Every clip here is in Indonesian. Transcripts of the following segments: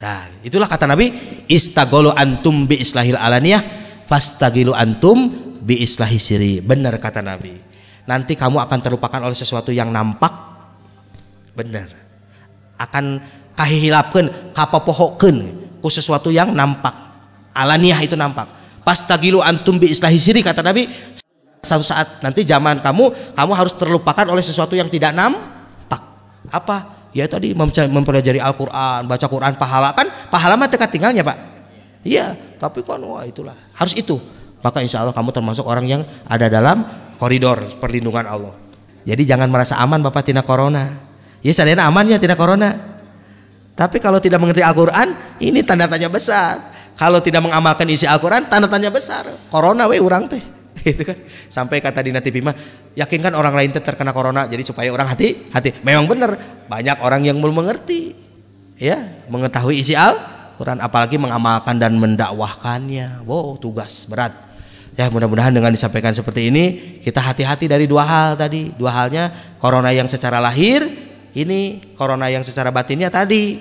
Nah, itulah kata Nabi, istagolu antum bi islahil alaniyah, fastagilu antum bi islahi siri. Benar kata Nabi. Nanti kamu akan terlupakan oleh sesuatu yang nampak. Benar. Akan kahihilapkeun, kapopohokeun ku sesuatu yang nampak. Alaniyah itu nampak. Fastagilu antum bi islahi siri kata Nabi. Suatu saat nanti zaman kamu harus terlupakan oleh sesuatu yang tidak nampak. Apa? Ya tadi mempelajari Al-Quran, baca Quran, pahala kan, pahala mah teka tinggalnya Pak. Iya, tapi kan wah itulah harus itu. Maka insya Allah kamu termasuk orang yang ada dalam koridor perlindungan Allah. Jadi jangan merasa aman Bapak tina corona. Ya sadayana aman ya tina corona. Tapi kalau tidak mengerti Al-Quran, ini tanda tanya besar. Kalau tidak mengamalkan isi Al-Quran, tanda tanya besar. Corona we urang teh. Itu kan sampai kata Dina TV mah yakinkan orang lain terkena corona jadi supaya orang hati-hati. Memang benar banyak orang yang belum mengerti ya mengetahui isi Al-Quran apalagi mengamalkan dan mendakwahkannya. Wow, tugas berat ya. Mudah-mudahan dengan disampaikan seperti ini kita hati-hati dari dua hal tadi. Dua halnya corona yang secara lahir, ini corona yang secara batinnya tadi,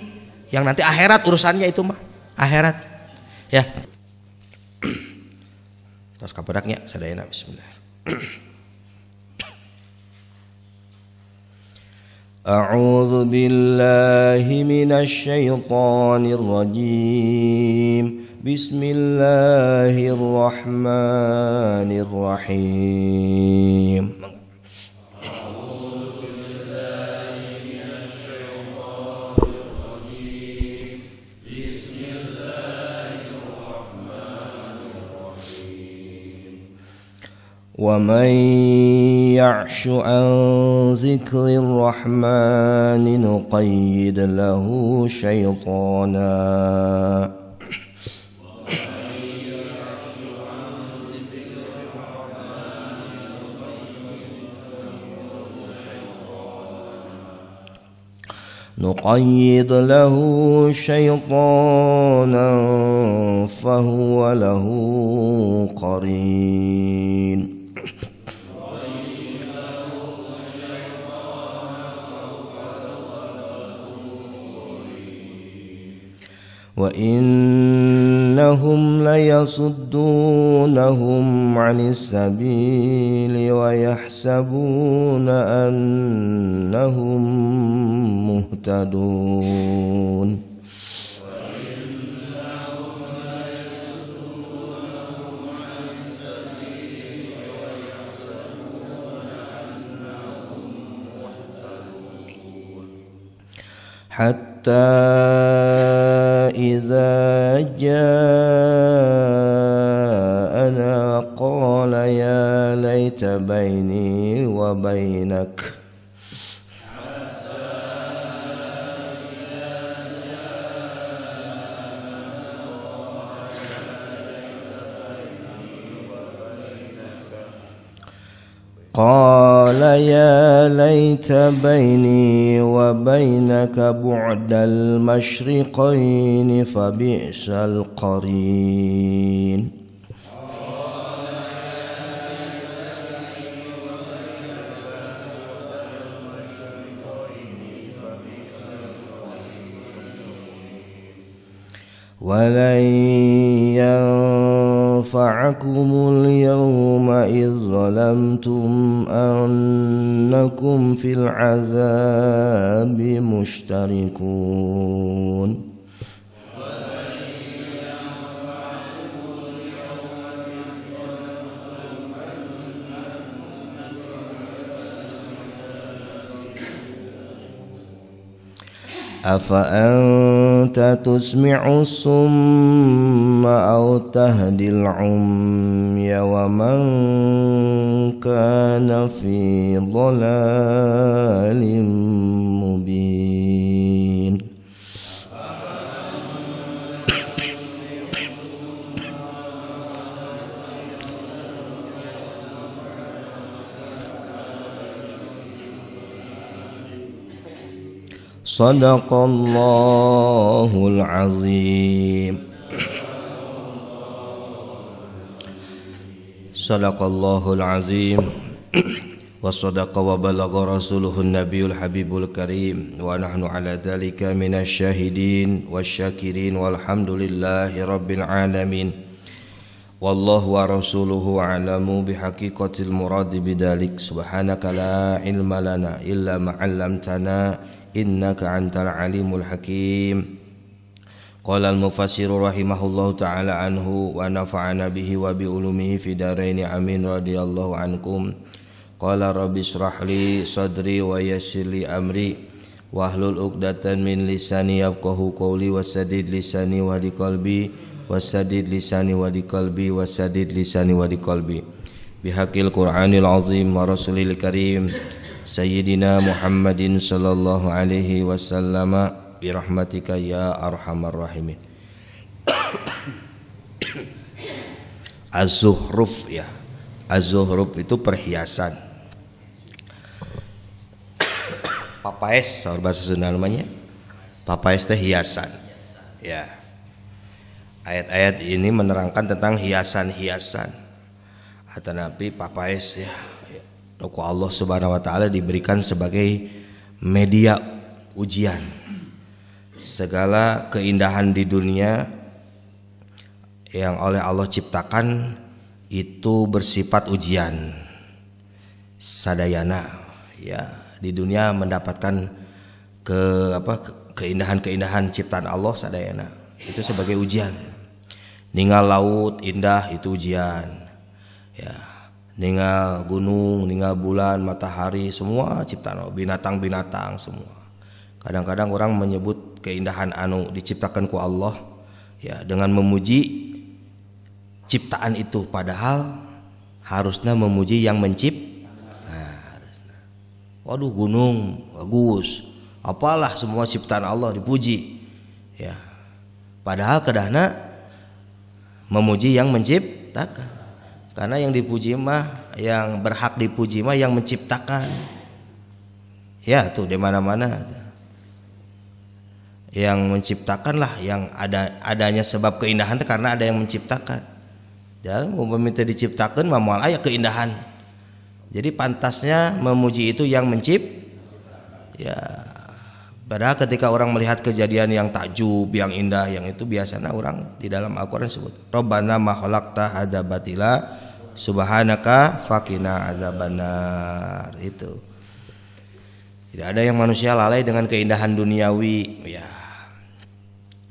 yang nanti akhirat urusannya itu mah akhirat ya. Terus kabaraknya sadayana bismillah. A'udzu billahi minasy syaithanir rajim. Bismillahirrahmanirrahim. وَمَن يَعْشُ عَن ذِكْرِ الرَّحْمَنِ نُقَيِّضْ لَهُ شَيْطَانًا نقيض له شيطانا فهو له قرين وإنهم ليصدونهم عن السبيل ويحسبون أنهم مهتدون حتى إذا جاءنا قال يا ليت بيني وبينك قال يا ليت بيني وبينك بعد المشرقين فبئس القرين ولن ينفعكم اليوم إذ ظلمتم أنكم في العذاب مشتركون أفأنت تسمع الصم أو تهدي العمي ومن كان في ضلال مبين Sadaqallahul azim. Sadaqallahul azim. wa sadaqa wa balagha rasuluhun nabiyul habibul karim wa nahnu ala dzalika minasy syahidin wasyakirin walhamdulillahi rabbil alamin. Wallahu wa rasuluhu a'lamu bihaqiqatil murad bidzalik. Subhanaka la ilma lana illa ma 'allamtana innaka antal alimul hakim. Qala al-mufassiru rahimahullahu ta'ala anhu wa nafa'ana bihi wa bi ulumihi fi daraini amin radhiyallahu ankum. Qala rabbi shrah li sadri wa yassir li amri wahlul 'uqdatan min lisani yafqahu qawli wasadid lisani wa di qalbi wasadid lisani wa di qalbi wasadid lisani wa di qalbi bihaqil qur'anil azim wa rasulil karim sayyidina Muhammadin sallallahu alaihi wasallam birahmatika ya arhamar rahimin. Az-zuhruf ya. Az-zuhruf itu perhiasan. Papaes saur bahasa Sunda namanya. Papaes teh hiasan. Ya. Ayat-ayat ini menerangkan tentang hiasan-hiasan. Atanapi papaes ya. Ku Allah Subhanahu wa taala diberikan sebagai media ujian. Segala keindahan di dunia yang oleh Allah ciptakan itu bersifat ujian. Sadayana ya, di dunia mendapatkan keindahan-keindahan ciptaan Allah sadayana itu sebagai ujian. Ningal laut indah itu ujian. Ya, ningal gunung, ningal bulan, matahari, semua ciptaan Allah, binatang-binatang semua. Kadang-kadang orang menyebut keindahan anu diciptakan ku Allah ya dengan memuji ciptaan itu, padahal harusnya memuji yang harusnya. Waduh gunung bagus, apalah semua ciptaan Allah dipuji ya. Padahal kedahna memuji yang menciptakan, karena yang dipuji mah, yang berhak dipuji mah yang menciptakan. Ya tuh di mana-mana yang menciptakan lah, yang adanya sebab keindahan itu karena ada yang menciptakan. Dan meminta diciptakan mamual aya keindahan. Jadi pantasnya memuji itu yang ya. Padahal ketika orang melihat kejadian yang takjub, yang indah, yang itu biasanya orang di dalam Al-Qur'an sebut Rabbana ma khalaqta hadza batila subhanaka faqina adzabannar. Itu. Tidak ada yang manusia lalai dengan keindahan duniawi ya.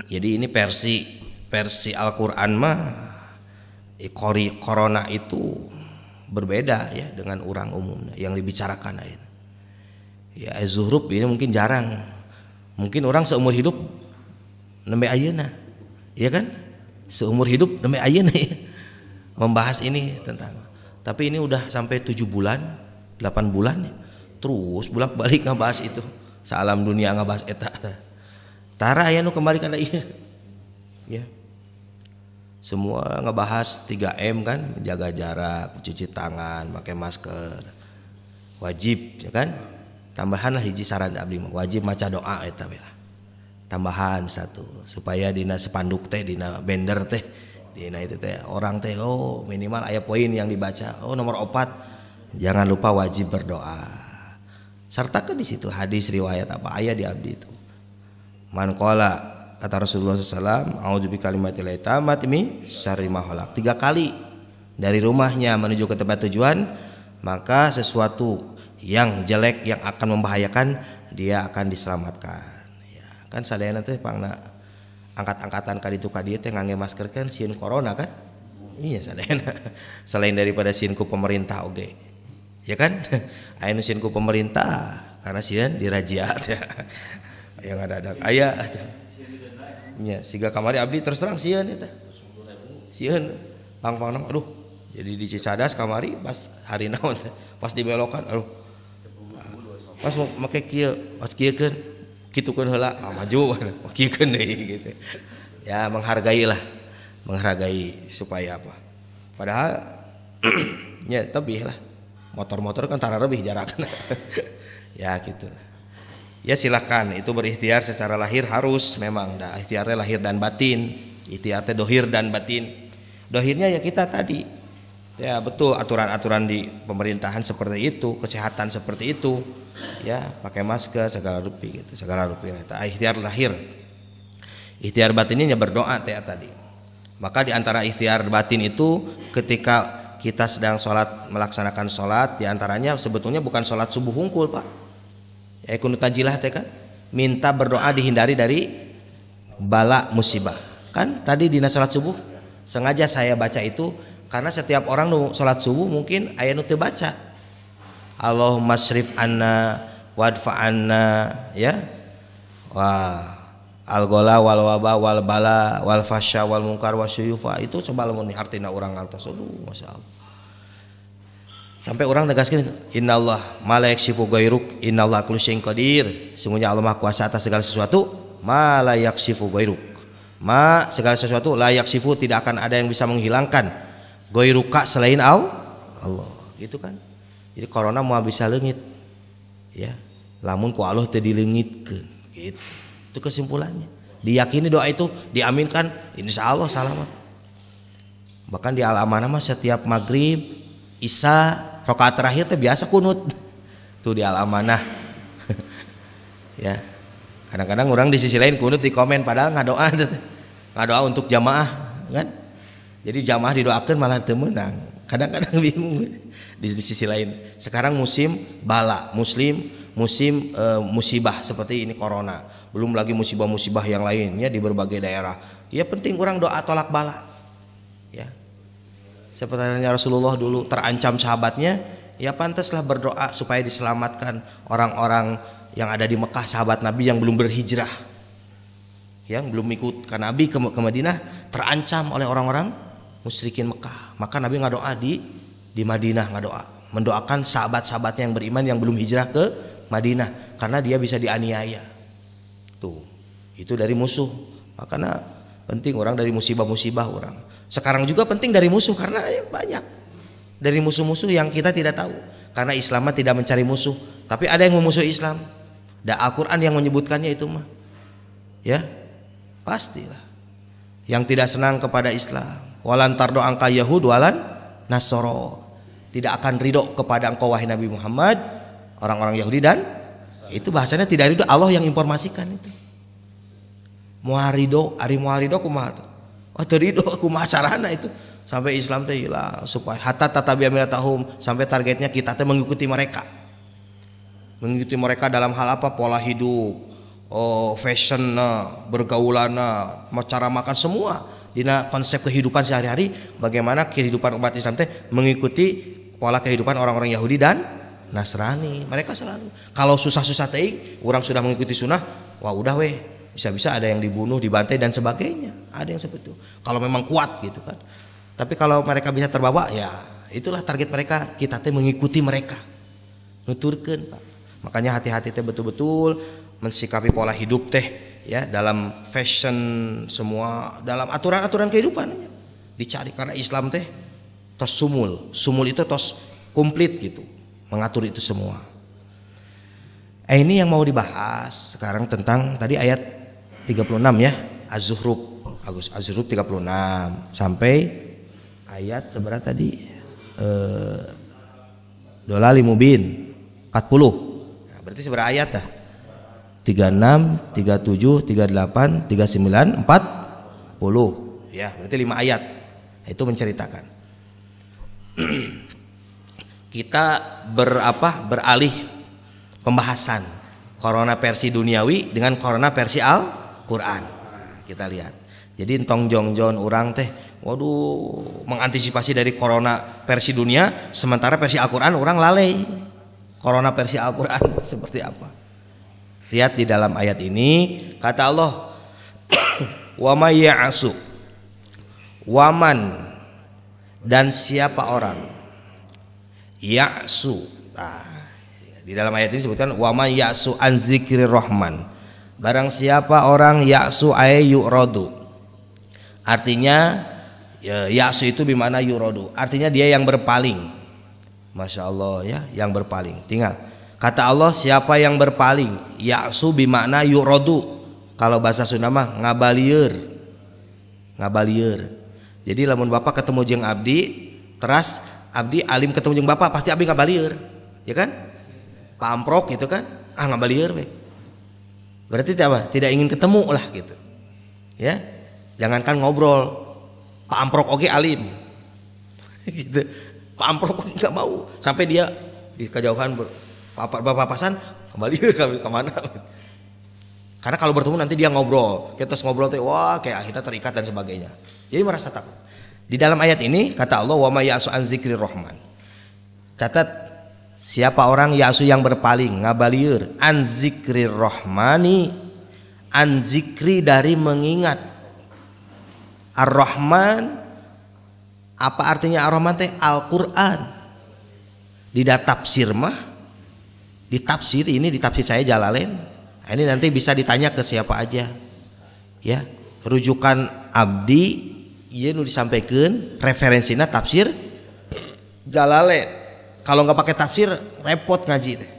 Jadi ini versi Al-Qur'an mah corona itu berbeda ya dengan orang umum yang dibicarakan lain. Ya az-zuhruf ini mungkin jarang. Mungkin orang seumur hidup nembe ayeuna. Iya kan? Seumur hidup nembe ayeuna ya. Membahas ini tentang. Tapi ini udah sampai 7 bulan, 8 bulan ya. Terus bolak-balik ngebahas itu. Salam dunia ngebahas eta. Tara aya nu kembali kana ieu. Ya. Semua ngebahas 3M kan, menjaga jarak, cuci tangan, pakai masker. Wajib ya kan? Tambahanlah hiji saran abdi mah, wajib maca doa eta we. Tambahan satu supaya dina spanduk teh, dina banner teh, dina itu teh orang teh oh minimal aya poin yang dibaca. Oh nomor 4 jangan lupa wajib berdoa. Sertakan di situ hadis riwayat apa aya di abdi itu. Man qala kata Rasulullah SAW, a'udzu bikalimatil tammati min syarri ma khalaq. 3 kali dari rumahnya menuju ke tempat tujuan, maka sesuatu yang jelek yang akan membahayakan dia akan diselamatkan. Ya, kan sadayana teh pangna angkat-angkatan ka ditu ka dieu teh ngangge masker kan sieun corona kan? Iya sadayana. Selain daripada sieun ku pemerintah oge. Ya kan? Aya nu sieun ku pemerintah karena sieun dirajia teh. Yang ada aya nya siga kamari abdi terus terang sieun eta. Sieun pang-pangna aduh jadi di Cicadas kamari pas hari naon pas dibelokan aduh pas mau make kieu pas kieukeun kitukeun heula maju kieukeun deui gitu. Ya menghargai supaya apa? Padahal nya tebih lah. Motor-motor kan tara lebih jarakna. Ya gitu. Ya silakan itu berikhtiar secara lahir harus memang dah ikhtiarnya lahir dan batin, ikhtiarnya dohir dan batin. Dohirnya ya kita tadi Ya betul, aturan-aturan di pemerintahan seperti itu, kesehatan seperti itu, ya pakai masker segala rupi gitu, segala rupi. Ikhtiar lahir, ikhtiar batinnya berdoa tadi. Maka di antara ikhtiar batin itu ketika kita sedang sholat, melaksanakan sholat, di antaranya sebetulnya bukan sholat subuh hungkul pak, ya kunut najilah kan, minta berdoa dihindari dari bala musibah. Kan tadi di sholat subuh sengaja saya baca itu karena setiap orang nu sholat subuh mungkin aya nu teu baca Allahumma syrif anna wadfa anna, ya wah al-gola wal waba wal bala wal fasya wal munkar wasyuyufa, itu coba lamun artina urang ngartos, aduh masyaallah. Sampai orang negaskeun innallah ma la yaksifu ghairuk innallah kullu syai'in qadir, sungguhnya Allah Maha Kuasa atas segala sesuatu, ma la yaksifu ghairuk, ma segala sesuatu, la yaksifu tidak akan ada yang bisa menghilangkan, goiruka selain Allah, gitu kan. Jadi corona mau bisa leungit, ya lamun ku Allah teu dileungitkeun, gitu. Itu kesimpulannya. Diyakini doa itu diaminkan, insya Allah selamat. Bahkan di Al-Amanah mah setiap maghrib, isya, rakaat terakhir teh biasa kunut. Tuh di Al-Amanah. Ya. Kadang-kadang orang di sisi lain kunut di komen padahal ngadoa untuk jamaah, kan? Jadi jamaah didoakan malah teu meunang. Kadang-kadang bingung di sisi lain. Sekarang musim bala, musim musibah seperti ini corona. Belum lagi musibah-musibah yang lainnya di berbagai daerah. Ya penting orang doa tolak bala. Ya. Seperti Rasulullah dulu terancam sahabatnya, ya pantaslah berdoa supaya diselamatkan orang-orang yang ada di Mekah, sahabat Nabi yang belum berhijrah. Yang belum ikut ke Nabi ke Madinah, terancam oleh orang-orang musyrikin Mekah. Maka Nabi ngadoa di Madinah, mendoakan sahabat-sahabatnya yang beriman yang belum hijrah ke Madinah karena dia bisa dianiaya. Tuh, itu dari musuh. Makanya penting orang dari musibah-musibah orang. Sekarang juga penting dari musuh karena banyak dari musuh-musuh yang kita tidak tahu. Karena Islam tidak mencari musuh, tapi ada yang memusuhi Islam. Dan Al-Qur'an yang menyebutkannya itu mah. Ya, pastilah. Yang tidak senang kepada Islam, walan tardo angka Yahud walan Nasoro, tidak akan ridho kepada engkau wahai Nabi Muhammad orang-orang Yahudi, dan itu bahasanya tidak ridho, Allah yang informasikan itu. Muarido, ari muarido kumaha? Oh terido kumaha carana itu sampai Islam teh hilang, supaya hatta tatabi'a millatahum, sampai targetnya kita teh mengikuti mereka. Mengikuti mereka dalam hal apa? Pola hidup, fashion, bergaulan, cara makan, semua. Dina konsep kehidupan sehari-hari, bagaimana kehidupan umat Islam teh mengikuti pola kehidupan orang-orang Yahudi dan Nasrani. Mereka selalu kalau susah-susah teh orang sudah mengikuti sunnah, wah udah weh, bisa-bisa ada yang dibunuh, dibantai dan sebagainya. Ada yang seperti itu. Kalau memang kuat gitu kan. Tapi kalau mereka bisa terbawa, ya itulah target mereka. Kita teh mengikuti mereka. Nuturkeun, Pak. Makanya hati-hati teh betul-betul mensikapi pola hidup teh, ya, dalam fashion, semua dalam aturan-aturan kehidupan dicari, karena Islam teh tos sumul itu tos komplit gitu, mengatur itu semua. Ini yang mau dibahas sekarang tentang tadi ayat 36 ya, Az-Zukhruf 36 sampai ayat seberapa tadi, Dolali Mubin 40. Nah, berarti seberapa ayat dah? 36, 37, 38, 39, 40. Ya, berarti 5 ayat. Itu menceritakan. Kita beralih pembahasan corona versi duniawi dengan corona versi Al-Qur'an. Nah, kita lihat. Jadi entong jongjon orang teh, waduh, mengantisipasi dari corona versi dunia, sementara versi Al-Qur'an orang lalai. Corona versi Al-Qur'an seperti apa? Lihat di dalam ayat ini, kata Allah, wa may ya'su, waman, dan siapa orang ya'su. Nah, di dalam ayat ini disebutkan wa may ya'su an zikrir rahman, barang siapa orang ya'su ay yu'radu. Artinya ya'su itu bimana yu'radu, artinya dia yang berpaling. Masya Allah ya, yang berpaling. Tinggal kata Allah, siapa yang berpaling, ya'su bimakna yu'radu. Kalau bahasa Sunda mah ngabalieur. Jadi lamun bapak ketemu jeung abdi Teras abdi alim ketemu jeung bapak pasti abdi ngabalieur, ya kan? Pak Amprok gitu kan, ngabalieur we. Berarti apa? Tidak ingin ketemu lah gitu. Ya, jangankan ngobrol, Pak Amprok oke alim, gitu. Pak Amprok nggak mau, sampai dia di kejauhan bapak-bapasan kembali kemana? Karena kalau bertemu nanti dia ngobrol, kita ngobrol teh wah kayak akhirnya terikat dan sebagainya. Jadi merasa takut. Di dalam ayat ini kata Allah wa may ya'su an dzikrir rahman. Catat, siapa orang ya'su yang berpaling ngabalieur an dzikrir rahmani, an zikri dari mengingat. Ar-Rahman, apa artinya Ar-Rahman teh? Al-Qur'an. Di tafsir mah, di tafsir ini di tafsir saya Jalalain. Ini nanti bisa ditanya ke siapa aja. Ya, rujukan abdi ieu nu disampaikan referensinya tafsir Jalalain. Kalau nggak pakai tafsir repot ngaji teh.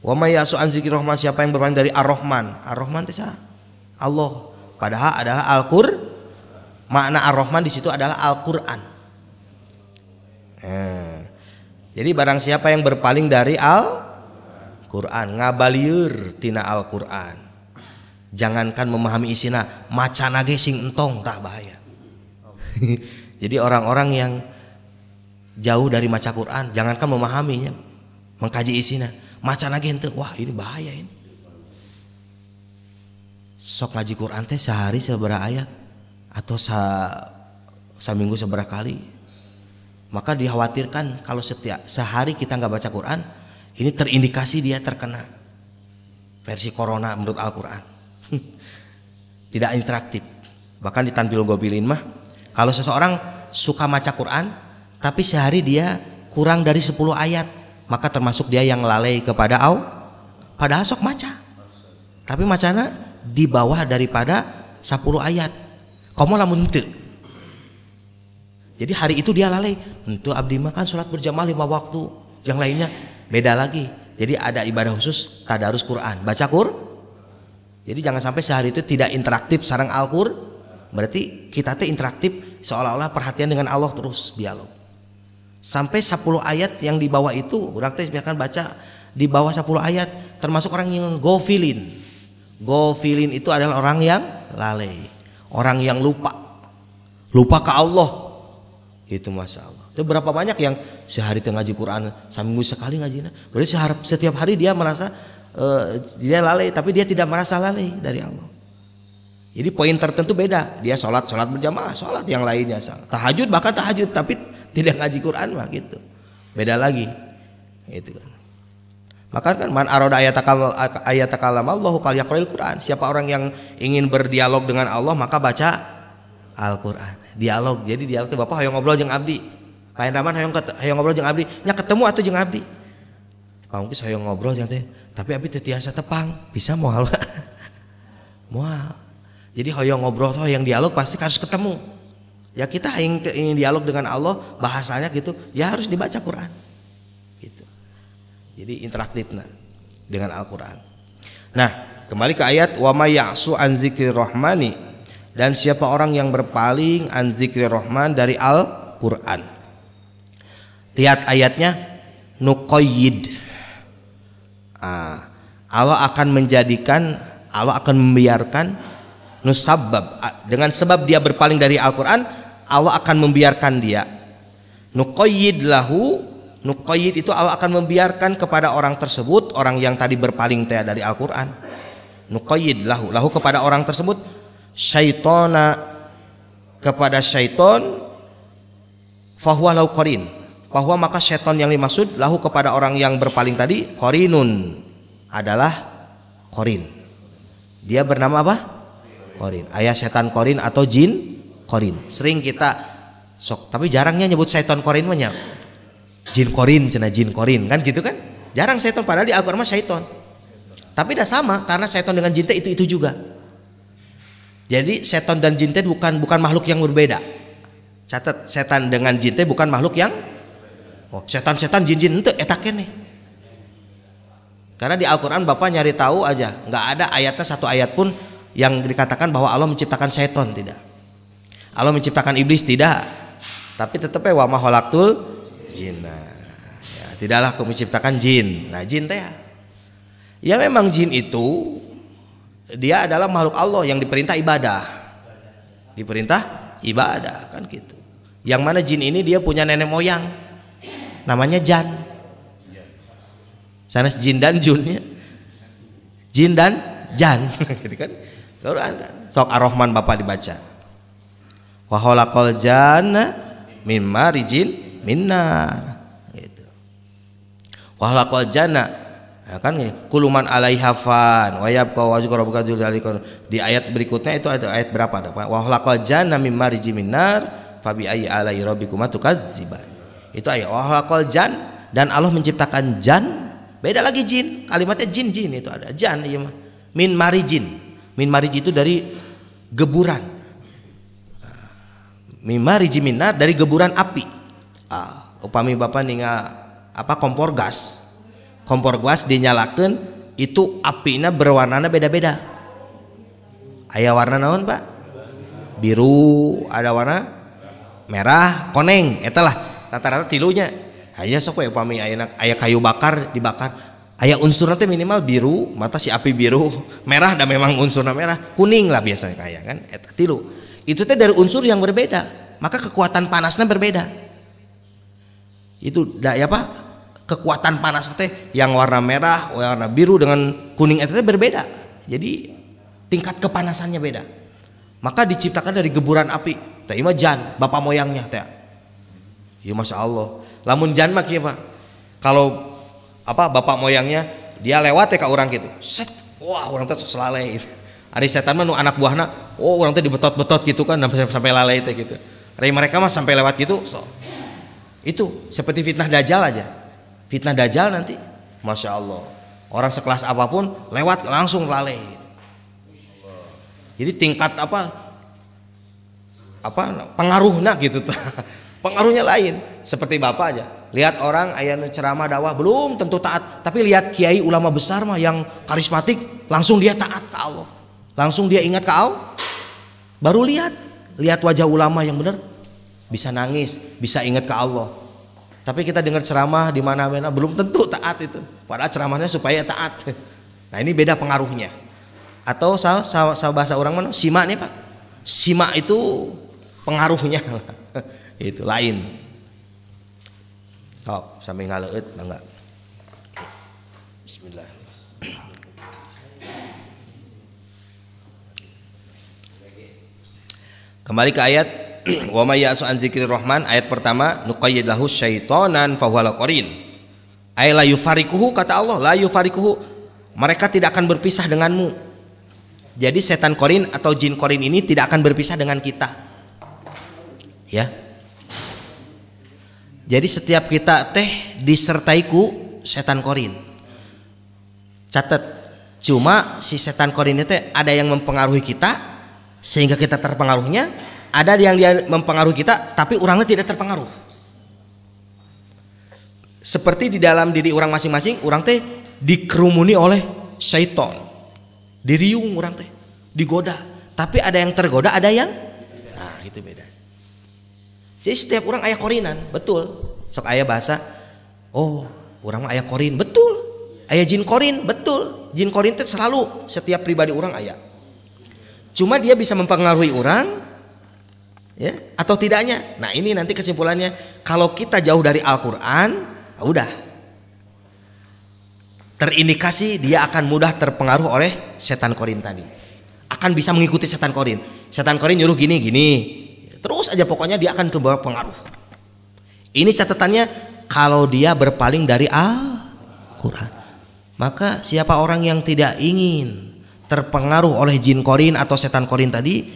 Wa may ya'su an dzikrir rahman, siapa yang berpaling dari Ar-Rahman. Ar-Rahman teh Allah. Padahal adalah Al-Qur'an. Makna Ar-Rahman di situ adalah Al-Qur'an. Jadi barang siapa yang berpaling dari Al-Qur'an, ngabalieur tina Al-Qur'an. Jangankan memahami isina, macana ge sing entong tah bahaya. Jadi orang-orang yang jauh dari maca Quran, jangankan memahaminya, mengkaji isinya, macana ge henteu, wah ini bahaya ini. Sok ngaji Quran teh sehari sabaraha ayat atau seminggu seberapa kali, maka dikhawatirkan kalau sehari kita nggak baca Quran, ini terindikasi dia terkena versi corona menurut Al-Quran. Tidak interaktif. Bahkan di Tanbihul Gobilin mah, kalau seseorang suka baca Quran tapi sehari dia kurang dari 10 ayat, maka termasuk dia yang lalai kepada padahal sok maca, tapi macana di bawah daripada 10 ayat. Komo lamun teu. Jadi hari itu dia lalai. Untuk abdi mah kan salat berjamaah 5 waktu. Yang lainnya beda lagi. Jadi ada ibadah khusus tadarus Quran, baca Quran. Jadi jangan sampai sehari itu tidak interaktif sareng Al-Qur'an. Berarti kita teh interaktif seolah-olah perhatian dengan Allah terus dialog. Sampai 10 ayat yang di bawah itu, orang teh biarkan baca di bawah 10 ayat, termasuk orang yang gofilin. Gofilin itu adalah orang yang lalai, orang yang lupa ke Allah. Itu masya Allah. Itu berapa banyak yang sehari ngaji Quran, seminggu sekali ngajinya. Berarti setiap hari dia merasa dia lalai, tapi dia tidak merasa lalai dari Allah. Jadi poin tertentu beda. Dia sholat berjamaah, sholat yang lainnya, tahajud bahkan tahajud, tapi tidak ngaji Quran mah gitu. Beda lagi. Itu kan. Maka kan man arada ayatakalam Allahu falyaqra'il Quran. Siapa orang yang ingin berdialog dengan Allah maka baca Al-Qur'an. Dialog. Jadi dialog itu Bapak hayang ngobrol jeung abdi. Pak Endraman hayang ngobrol jeung abdi. Nya ketemu atuh jeung abdi. Pak Mungkis hayang ngobrol jeung teh, tapi abdi teu tiasa tepang. Bisa moal. Moal. Jadi hayang ngobrol tuh yang dialog pasti harus ketemu. Ya kita ingin dialog dengan Allah, bahasanya gitu, ya harus dibaca Quran. Gitu. Jadi interaktif dengan Al-Quran. Nah, kembali ke ayat wa may ya'su an dzikrir rahmani, dan siapa orang yang berpaling an dzikrir rahman dari Al-Quran. Lihat ayatnya, nuqayyid. Allah akan membiarkan nusabab, dengan sebab dia berpaling dari Al-Quran, Allah akan membiarkan dia. Nuqayyid lahu, nuqayyid itu Allah akan membiarkan kepada orang tersebut, orang yang tadi berpaling dari Al-Quran. Nuqayyid lahu, lahu kepada orang tersebut, syaitona, kepada syaiton, fahuwa lahu qarin, fahuwa maka syaiton yang dimaksud lahu kepada orang yang berpaling tadi, qarinun, adalah qarin. Dia bernama apa? Qarin. Ayah setan qarin atau jin qarin. Sering kita tapi jarangnya nyebut setan qarin mah jin qarin, cenah jin qarin kan gitu kan? Jarang setan, padahal di Al-Qur'an mah setan. Tapi dah sama, karena setan dengan jin itu juga. Jadi setan dan jin bukan makhluk yang berbeda. Catat, setan dengan jin bukan makhluk yang setan jin henteu eta keneh. Karena di Al-Qur'an Bapak nyari tahu aja, nggak ada ayatnya satu ayat pun yang dikatakan bahwa Allah menciptakan setan, tidak. Allah menciptakan iblis, tidak. Tapi tetep wa ma khalaqtul jinna. Ya, tidaklah aku menciptakan jin. Nah, jin teh ya memang jin itu dia adalah makhluk Allah yang diperintah ibadah. Diperintah ibadah kan gitu. Yang mana jin ini dia punya nenek moyang namanya Jan. Sanes jin dan jun ya. Jin dan Jan gitu kan. Quran kan. Sok Ar-Rahman Bapak dibaca. Wa khalaqal janna min marijin minnar gitu. Wa khalaqal janna ya kan kuluman alaiha fan wa yabqa wajhu rabbika dzul jalali. Di ayat berikutnya itu ada ayat berapa? Wa khalaqal janna min marijin minnar fa bi ayyi alai rabbikuma tukadziban. Itu ayat wa khalaqal jan, dan Allah menciptakan jan. Beda lagi jin, kalimatnya jin itu ada jan iya mah. Min marijin. Min marijin itu dari geburan. Min marijin minnar dari geburan api. Upami Bapak ningal kompor gas. Kompor gas dinyalakan itu apinya berwarnanya beda-beda. Aya warna naon Pak? Biru, ada warna merah, koneng, etalah rata-rata tilunya. Aya sok we upami aya kayu bakar dibakar, aya unsurnya teh minimal biru, mata si api biru, merah dan memang unsurnya merah, kuning lah biasanya kayak kan, eta tilu. Itu teh dari unsur yang berbeda, maka kekuatan panasnya berbeda. Itu ya Pak, kekuatan panas teh yang warna merah, warna biru dengan kuning itu berbeda. Jadi tingkat kepanasannya beda. Maka diciptakan dari geburan api. Teh mah jan, bapak moyangnya teh. Ya Masya Allah. Lamun jan mah kieu Pak. Kalau bapak moyangnya dia lewat teh ka urang gitu. Set, wah urang teh sok lalai gitu. Ari setan mah nu anak buahna, urang teh dibetot-betot gitu kan sampai lalai teh gitu. Ari mereka mah sampai lewat gitu. So. Itu seperti fitnah dajjal aja. Fitnah dajjal nanti Masya Allah. Orang sekelas apapun lewat langsung lalai. Jadi tingkat pengaruhnya gitu. Pengaruhnya lain. Seperti Bapak aja. Lihat orang ayana ceramah dakwah belum tentu taat, tapi lihat kiai ulama besar mah yang karismatik langsung dia taat ke Allah. Langsung dia ingat ke Allah. Baru lihat wajah ulama yang benar bisa nangis, bisa ingat ke Allah. Tapi kita dengar ceramah di mana-mana belum tentu taat itu. Padahal ceramahnya supaya taat. Nah, ini beda pengaruhnya. Atau bahasa orang mana? Simak nih Pak. Simak itu pengaruhnya itu lain. Sok sampai ngaleut mangga. Bismillah. Kembali ke ayat wa may ya'su an dzikrir rahman, ayat pertama nuqayyid lahu syaitonan fa huwa qarin. Ay la yufarikuhu, kata Allah, la yufarikuhu, mereka tidak akan berpisah denganmu. Jadi setan korin atau jin korin ini tidak akan berpisah dengan kita. Ya. Jadi setiap kita teh disertaiku setan korin. Catat, cuma si setan korin itu ada yang mempengaruhi kita sehingga kita terpengaruhnya, ada yang dia mempengaruhi kita tapi orangnya tidak terpengaruh. Seperti di dalam diri orang masing-masing, orang teh dikerumuni oleh syaiton, diriung orang teh, digoda. Tapi ada yang tergoda, ada yang, nah itu beda. Jadi setiap orang aya korinan, betul. Sok aya bahasa, oh orang mah aya korin, betul. Aya jin korin, betul. Jin korin itu selalu setiap pribadi orang aya. Cuma dia bisa mempengaruhi orang, ya, atau tidaknya. Nah ini nanti kesimpulannya, kalau kita jauh dari Al-Quran, udah terindikasi dia akan mudah terpengaruh oleh setan korin tadi. Akan bisa mengikuti setan korin. Setan korin nyuruh gini, terus aja pokoknya dia akan terbawa pengaruh. Ini catatannya kalau dia berpaling dari Al-Quran. Maka siapa orang yang tidak ingin terpengaruh oleh jin korin atau setan korin tadi,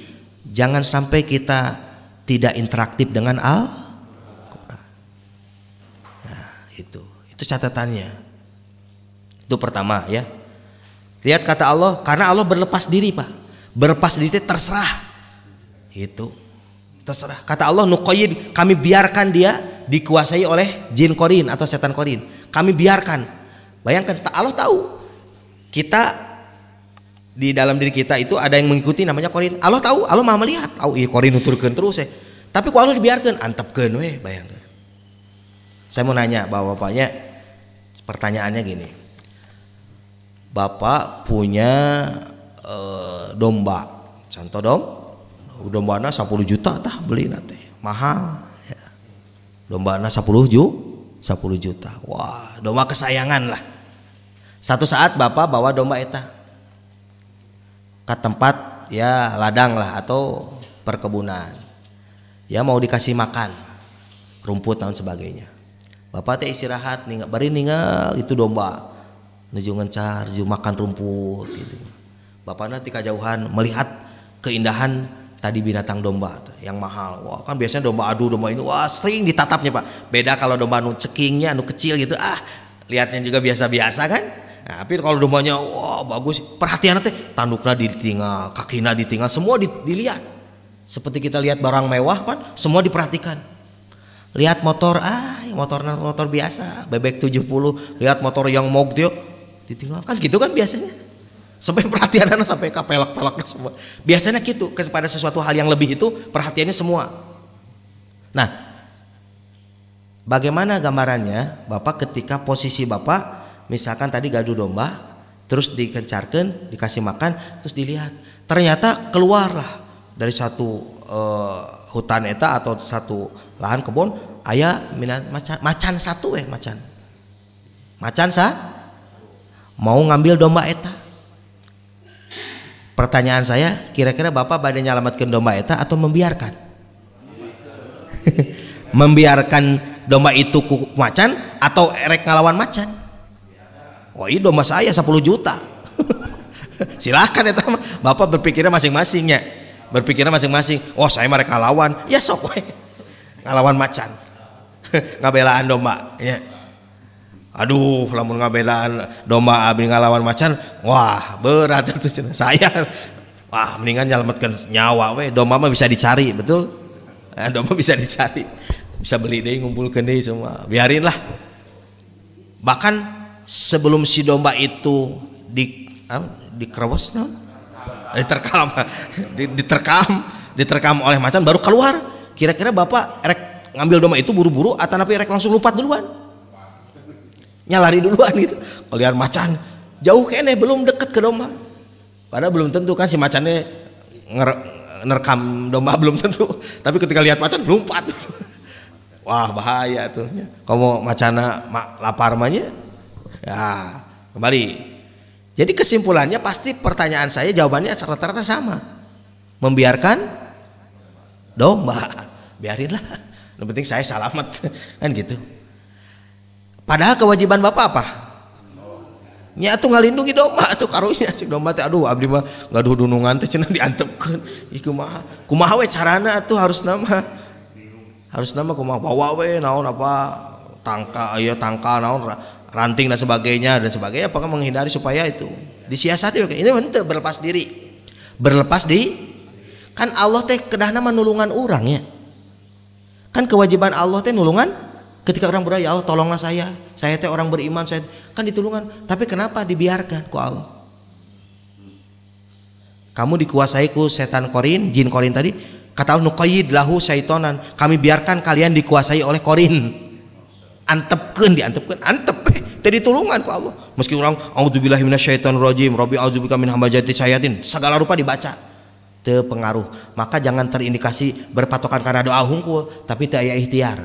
jangan sampai kita tidak interaktif dengan Al-Quran. Nah, itu catatannya. Itu pertama ya. Lihat kata Allah, karena Allah berlepas diri Pak. Berlepas diri terserah. Itu terserah. Kata Allah nuqayyid, kami biarkan dia dikuasai oleh jin korin atau setan korin. Kami biarkan. Bayangkan, Allah tahu kita di dalam diri kita itu ada yang mengikuti namanya korin. Allah tahu, Allah maha melihat. Iya korin nuturkeun terus ya. Tapi ku Allah dibiarkan, antepkeun we, bayangkan. Saya mau nanya bapak-bapaknya, pertanyaannya gini. Bapak punya domba, contoh dombana 10 juta tah beli nate, mahal. Ya. Dombana 10 juta, wah domba kesayangan lah. Satu saat bapak bawa domba eta ke tempat ya ladang lah atau perkebunan, ya mau dikasih makan rumput dan sebagainya. Bapak teh istirahat nih, bari ninggal itu domba nuju ngencar, nuju makan rumput gitu. Bapak nanti kejauhan melihat keindahan tadi binatang domba yang mahal. Wah kan biasanya domba adu, domba ini wah sering ditatapnya Pak. Beda kalau domba anu cekingnya anu kecil gitu, lihatnya juga biasa-biasa kan. Nah, tapi kalau dombanya wah bagus, perhatian teh tanduknya ditinggal, kakinya ditinggal, semua dilihat. Seperti kita lihat barang mewah kan, semua diperhatikan. Lihat motor, motor biasa, bebek 70, lihat motor yang mogdio ditinggalkan gitu kan biasanya. Sampai perhatiannya sampai ke pelak-pelaknya semua. Biasanya gitu, kepada sesuatu hal yang lebih itu perhatiannya semua. Nah, bagaimana gambarannya Bapak ketika posisi Bapak misalkan tadi gaduh domba, terus dikencarkan, dikasih makan, terus dilihat. Ternyata keluarlah dari satu hutan eta atau satu lahan kebun aya macan satu macan mau ngambil domba eta. Pertanyaan saya, kira-kira Bapak badai nyalamatkan domba eta atau membiarkan? Membiarkan domba itu ku macan atau erek ngalawan macan? Oh iya domba saya 10 juta. Silakan eta Bapak berpikirnya masing-masingnya. Berpikirnya masing-masing. Oh saya mereka lawan, ya sok we. Ngalawan macan. Ngabelaan domba ya. Aduh lamun ngabelaan domba abdi ngalawan macan, wah berat itu saya. Wah mendingan nyelamatkan nyawa we. Domba mah bisa dicari, betul? Domba bisa dicari, bisa beli deh, ngumpulkan deh semua, biarin lah. Bahkan sebelum si domba itu dikerawes diterkam oleh macan baru keluar. Kira-kira Bapak erek ngambil domba itu buru-buru atau napi erek langsung lompat duluan, nyalari duluan gitu. Kalau lihat macan jauh kene belum deket ke domba, padahal belum tentu kan si macannya nerekam domba, belum tentu. Tapi ketika lihat macan lompat. Wah bahaya tuh. Kamu macana lapar mahnya ya kembali. Jadi kesimpulannya pasti pertanyaan saya jawabannya rata-rata sama. Membiarkan domba, biarinlah. Yang penting saya selamat kan gitu. Padahal kewajiban Bapak apa? Nya atuh ngalindungi domba atuh karunya si domba teh aduh abdi mah gaduh dunungan teh cenah diantepkeun. Ih kumaha we carana atuh harus nama kumaha bawa we naon apa tangka naon ranting dan sebagainya apakah menghindari supaya itu disiasati. Oke ini bentuk berlepas diri kan Allah teh kedahna menulungan orang ya kan, kewajiban Allah teh nulungan ketika orang berdoa ya Allah tolonglah saya teh orang beriman, saya kan ditulungan. Tapi kenapa dibiarkan ku Allah? Kamu dikuasai ku setan korin, jin korin tadi kata Allah nuqayyid lahu syaitonan, kami biarkan kalian dikuasai oleh korin. Antepkeun antep tadi tulungan ku Allah. Meski orang auzubillahi minasyaitonirrajim, rabbi auzubika min hamazati syayatin, segala rupa dibaca teu pengaruh. Maka jangan terindikasi berpatokan karena doa hungkul tapi teu aya ikhtiar.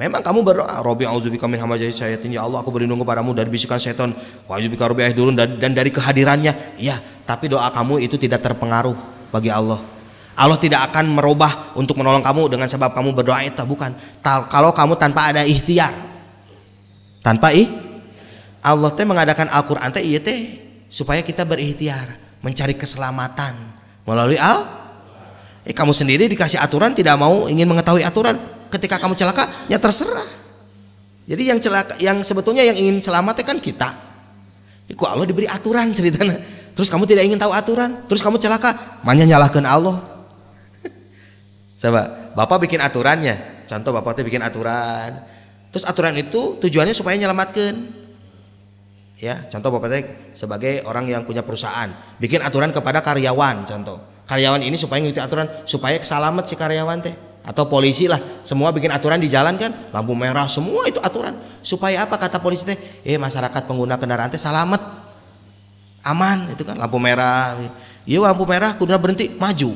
Memang kamu berdoa rabbi auzubika min hamazati syayatin, ya Allah aku berlindung kepadamu dari bisikan setan, wa auzubika rabbi ahdurun, dan dari kehadirannya. Ya, tapi doa kamu itu tidak terpengaruh bagi Allah. Allah tidak akan merubah untuk menolong kamu dengan sebab kamu berdoa itu, bukan. Kalau kamu tanpa ada ikhtiar, Allah teh mengadakan Al-Qur'an teh ieu teh supaya kita berikhtiar mencari keselamatan melalui kamu sendiri dikasih aturan tidak mau ingin mengetahui aturan, ketika kamu celaka ya terserah. Jadi yang sebetulnya yang ingin selamat kan kita. Iku Allah diberi aturan ceritanya. Terus kamu tidak ingin tahu aturan, terus kamu celaka, manya nyalahkan Allah. Coba Bapak bikin aturannya, contoh Bapak teh bikin aturan, terus aturan itu tujuannya supaya nyelamatkan. Ya, contoh Bapak teh sebagai orang yang punya perusahaan, bikin aturan kepada karyawan, contoh karyawan ini supaya ngikuti aturan, supaya kesalamet si karyawan teh, atau polisi lah, semua bikin aturan di jalan kan, lampu merah semua itu aturan. Supaya apa kata polisi teh? Masyarakat pengguna kendaraan teh salamet, aman itu kan, lampu merah. Iya lampu merah, kudu berhenti, maju.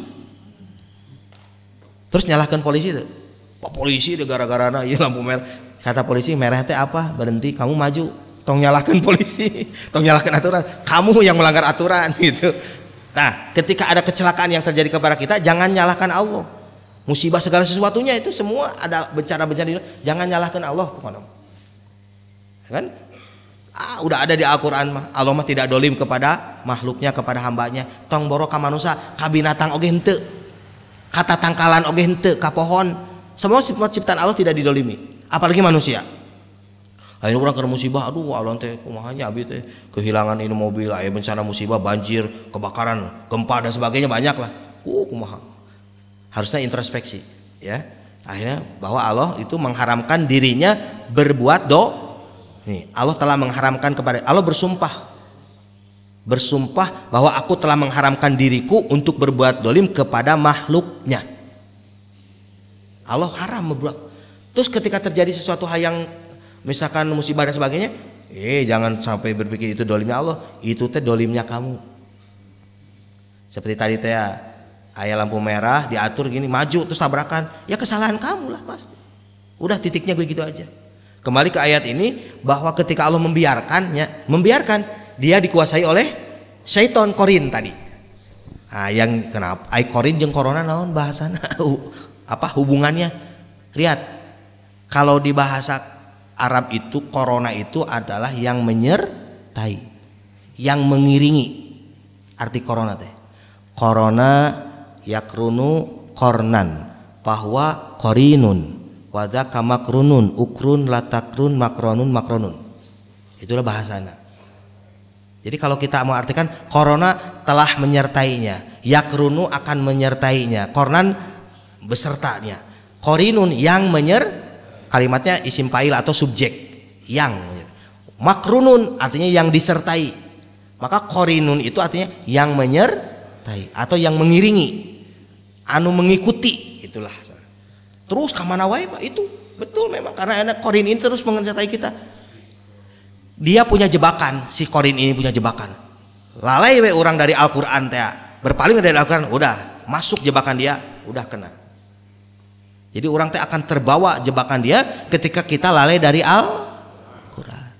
Terus nyalahkan polisi tuh. Pak polisi deh gara-gara iya lampu merah. Kata polisi merah teh apa? Berhenti, kamu maju. Tong nyalahkan polisi, tong nyalahkan aturan. Kamu yang melanggar aturan gitu. Nah, ketika ada kecelakaan yang terjadi kepada kita, jangan nyalahkan Allah. Musibah segala sesuatunya itu semua ada bencana-bencana, jangan nyalahkan Allah pokoknya. Kan? Udah ada di Al-Qur'an mah. Allah mah tidak dolim kepada makhluknya, kepada hambanya. Tong boro ka manusia, ka binatang oge henteu. Kata tangkalan oge henteu, ka pohon. Semua sifat ciptaan Allah tidak didolimi, apalagi manusia. Ayo orang kena musibah, aduh Allah teh kumahanya abi teh kehilangan ini mobil, aya bencana musibah, banjir, kebakaran, gempa dan sebagainya banyak lah. Kumaha. Harusnya introspeksi, ya. Akhirnya bahwa Allah itu mengharamkan dirinya berbuat Nih, Allah telah mengharamkan kepada Allah bersumpah bahwa aku telah mengharamkan diriku untuk berbuat dolim kepada makhluknya. Allah haram berbuat. Terus ketika terjadi sesuatu hal yang misalkan musibah dan sebagainya, jangan sampai berpikir itu dolimnya Allah, itu teh dolimnya kamu. Seperti tadi teh aya lampu merah diatur gini maju terus tabrakan, ya kesalahan kamu lah pasti. Udah titiknya gue gitu aja. Kembali ke ayat ini bahwa ketika Allah membiarkan dia dikuasai oleh syaitan korin tadi. Nah, yang kenapa? Korin jeung corona naon bahasana? Apa hubungannya? Lihat, kalau di bahasa Arab itu corona itu adalah yang menyertai, yang mengiringi. Arti corona teh. Corona yakrunu kornan, bahwa korinun, wadaka makrunun, ukrun latakrun makronun. Itulah bahasana. Jadi kalau kita mau artikan corona telah menyertainya, yakrunu akan menyertainya, kornan besertanya, korinun yang kalimatnya isim fa'il atau subjek, yang makrunun artinya yang disertai, maka korinun itu artinya yang menyertai atau yang mengiringi, anu mengikuti, itulah. Terus kamana wae Pak, itu betul memang karena anak korin ini terus menyertai kita. Dia punya jebakan, si korin ini punya jebakan. Lalai we orang dari Al-Qur'an teh, berpaling dari Al-Qur'an, udah masuk jebakan dia, udah kena. Jadi orang teh akan terbawa jebakan dia ketika kita lalai dari Al-Qur'an.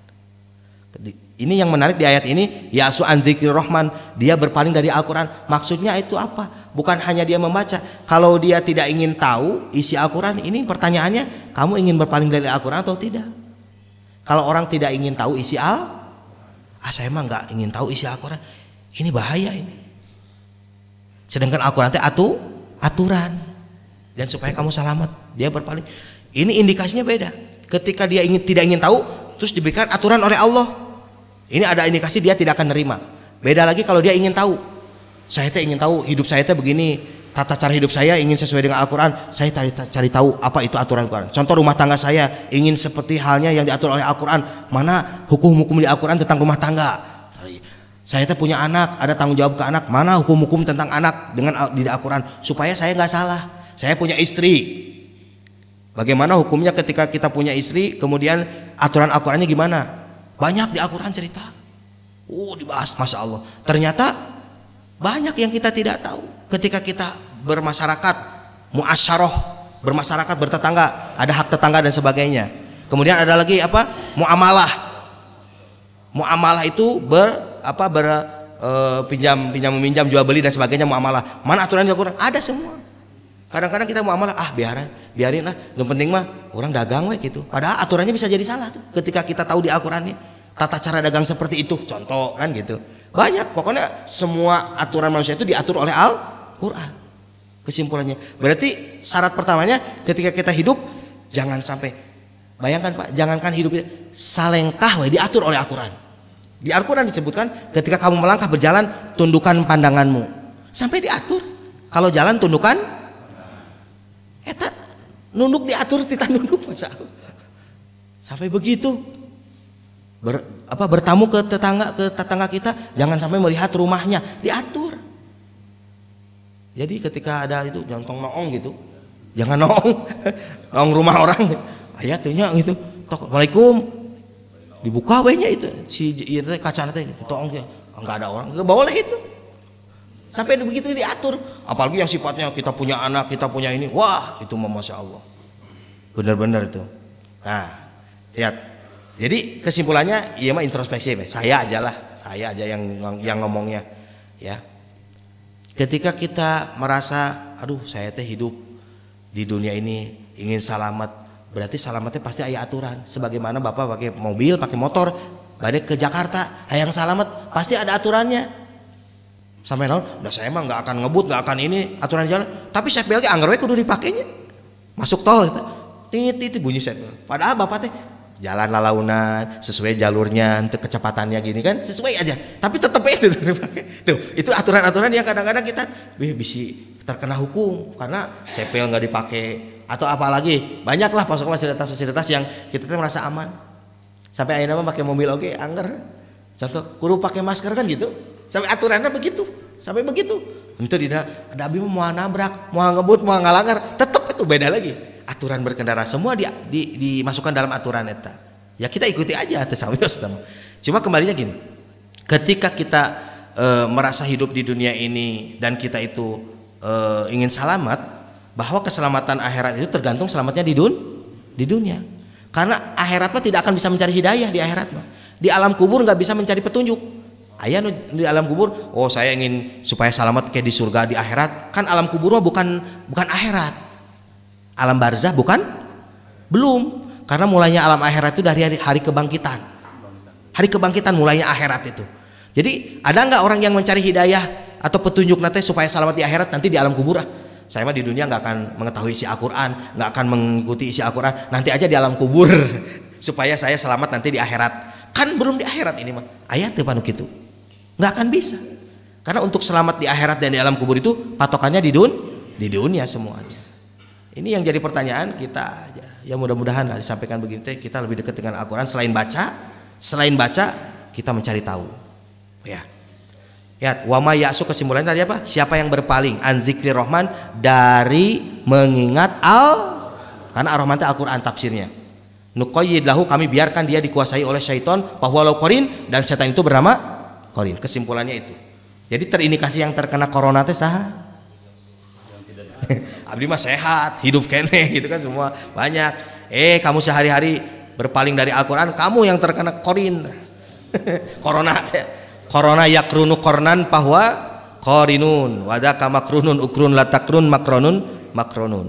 Ini yang menarik di ayat ini, ya'su an dzikrir rahman, dia berpaling dari Al-Qur'an. Maksudnya itu apa? Bukan hanya dia membaca. Kalau dia tidak ingin tahu isi Al-Qur'an, ini pertanyaannya, kamu ingin berpaling dari Al-Qur'an atau tidak? Kalau orang tidak ingin tahu isi saya mah nggak ingin tahu isi Al-Qur'an. Ini bahaya ini. Sedangkan Al-Qur'an teh aturan. Dan supaya kamu selamat, dia berpaling. Ini indikasinya beda. Ketika dia tidak ingin tahu, terus diberikan aturan oleh Allah. Ini ada indikasi dia tidak akan nerima. Beda lagi kalau dia ingin tahu. Saya teh ingin tahu hidup saya teh begini, tata cara hidup saya ingin sesuai dengan Al-Qur'an. Saya cari tahu apa itu aturan Al-Qur'an. Contoh rumah tangga saya ingin seperti halnya yang diatur oleh Al-Qur'an. Mana hukum-hukum di Al-Qur'an tentang rumah tangga. Saya teh punya anak, ada tanggung jawab ke anak. Mana hukum-hukum tentang anak dengan di Al-Qur'an supaya saya nggak salah. Saya punya istri. Bagaimana hukumnya ketika kita punya istri, kemudian aturan Al-Qur'annya gimana? Banyak di Al-Qur'an cerita. Dibahas, Masya Allah. Ternyata banyak yang kita tidak tahu. Ketika kita bermasyarakat, muasyarah, bermasyarakat, bertetangga, ada hak tetangga dan sebagainya. Kemudian ada lagi apa? Muamalah. Muamalah itu pinjam meminjam, jual beli dan sebagainya, muamalah. Mana aturan Al-Qur'an? Ada semua. Kadang-kadang kita muamalah, biarin lah. Yang penting mah orang dagang we gitu. Padahal aturannya bisa jadi salah tuh. Ketika kita tahu di Al-Qur'annya tata cara dagang seperti itu, contoh kan gitu. Banyak, pokoknya semua aturan manusia itu diatur oleh Al-Qur'an. Kesimpulannya, berarti syarat pertamanya ketika kita hidup jangan sampai, bayangkan Pak, jangankan hidup salengkah we diatur oleh Al-Qur'an. Di Al-Qur'an disebutkan ketika kamu melangkah berjalan, tundukkan pandanganmu. Sampai diatur. Kalau jalan tundukkan, nunduk diatur, kita nunduk, Masya Allah. Sampai begitu. Bertamu ke tetangga kita, jangan sampai melihat rumahnya, diatur. Jadi ketika ada itu jangan tong noong gitu. Jangan noong. Noong rumah orang. Aya teh nya gitu. Tok Assalamualaikum. Dibuka we nya itu si ieu teh kaca teh tong ge. Enggak ada orang. Enggak boleh itu. Sampai begitu diatur. Apalagi yang sifatnya kita punya anak, kita punya ini. Wah, itu mah Masya Allah. Benar-benar itu. Nah, lihat. Jadi kesimpulannya iya mah introspeksi. Saya aja lah. Saya aja yang ngomongnya. Ya. Ketika kita merasa, aduh saya teh hidup di dunia ini ingin selamat, berarti selamatnya pasti ada aturan. Sebagaimana Bapak pakai mobil, pakai motor, balik ke Jakarta, hayang selamat, pasti ada aturannya. Sampai naon, nah saya mah nggak akan ngebut, nggak akan ini aturan jalan. Tapi seatbelt ge anggar we kudu dipakainya. Masuk tol gitu. Tit bunyi seatbelt. Padahal Bapak teh jalan lalaunan sesuai jalurnya, untuk kecepatannya gini kan sesuai aja. Tapi tetep itu dipakai. Tuh, itu aturan-aturan yang kadang-kadang kita bisa terkena hukum karena seatbelt nggak dipakai atau apalagi banyaklah fasilitas-fasilitas yang kita tuh merasa aman. Sampai akhirnya mah pakai mobil oke anggar. Contoh kudu pakai masker kan gitu. Sampai aturannya begitu, sampai begitu. Itu tidak ada abdi mau nabrak, mau ngebut, mau ngalanggar, tetap itu beda lagi. Aturan berkendara semua dimasukkan dalam aturan eta. Ya kita ikuti aja tesawios teman. Cuma kembalinya gini, ketika kita merasa hidup di dunia ini dan kita itu ingin selamat, bahwa keselamatan akhirat itu tergantung selamatnya di dunia. Karena akhirat mah tidak akan bisa mencari hidayah di akhirat mah. Di alam kubur nggak bisa mencari petunjuk. Aya di alam kubur, oh saya ingin supaya selamat kayak di surga di akhirat. Kan alam kubur mah bukan akhirat. Alam barzah bukan? Belum. Karena mulainya alam akhirat itu dari hari kebangkitan. Hari kebangkitan mulainya akhirat itu. Jadi ada nggak orang yang mencari hidayah atau petunjuk nanti supaya selamat di akhirat nanti di alam kubur? Saya mah di dunia nggak akan mengetahui isi Al-Quran, nggak akan mengikuti isi Al-Quran. Nanti aja di alam kubur supaya saya selamat nanti di akhirat. Kan belum di akhirat ini mah. Ayat panu kitu. Nggak akan bisa. Karena untuk selamat di akhirat dan di alam kubur itu patokannya di dunia semuanya. Ini yang jadi pertanyaan kita aja. Ya mudah-mudahan disampaikan begini kita lebih dekat dengan Al-Quran selain baca kita mencari tahu. Ya. Ya, wa may ya'su kesimpulannya tadi apa? Siapa yang berpaling an zikri rahman dari mengingat karena ar-rahman itu Al-Quran tafsirnya. Nuqayyid lahu kami biarkan dia dikuasai oleh syaitan bahwa qarin dan setan itu bernama Korin. Kesimpulannya itu. Jadi terindikasi yang terkena corona teh saha? Abdi mah sehat, hidup kene gitu kan semua banyak. Kamu sehari-hari berpaling dari Al-Qur'an, kamu yang terkena korin. Corona teh. Corona yakrunu kornan bahwa korinun, wadaka makrunun ukrun latakrun makronun.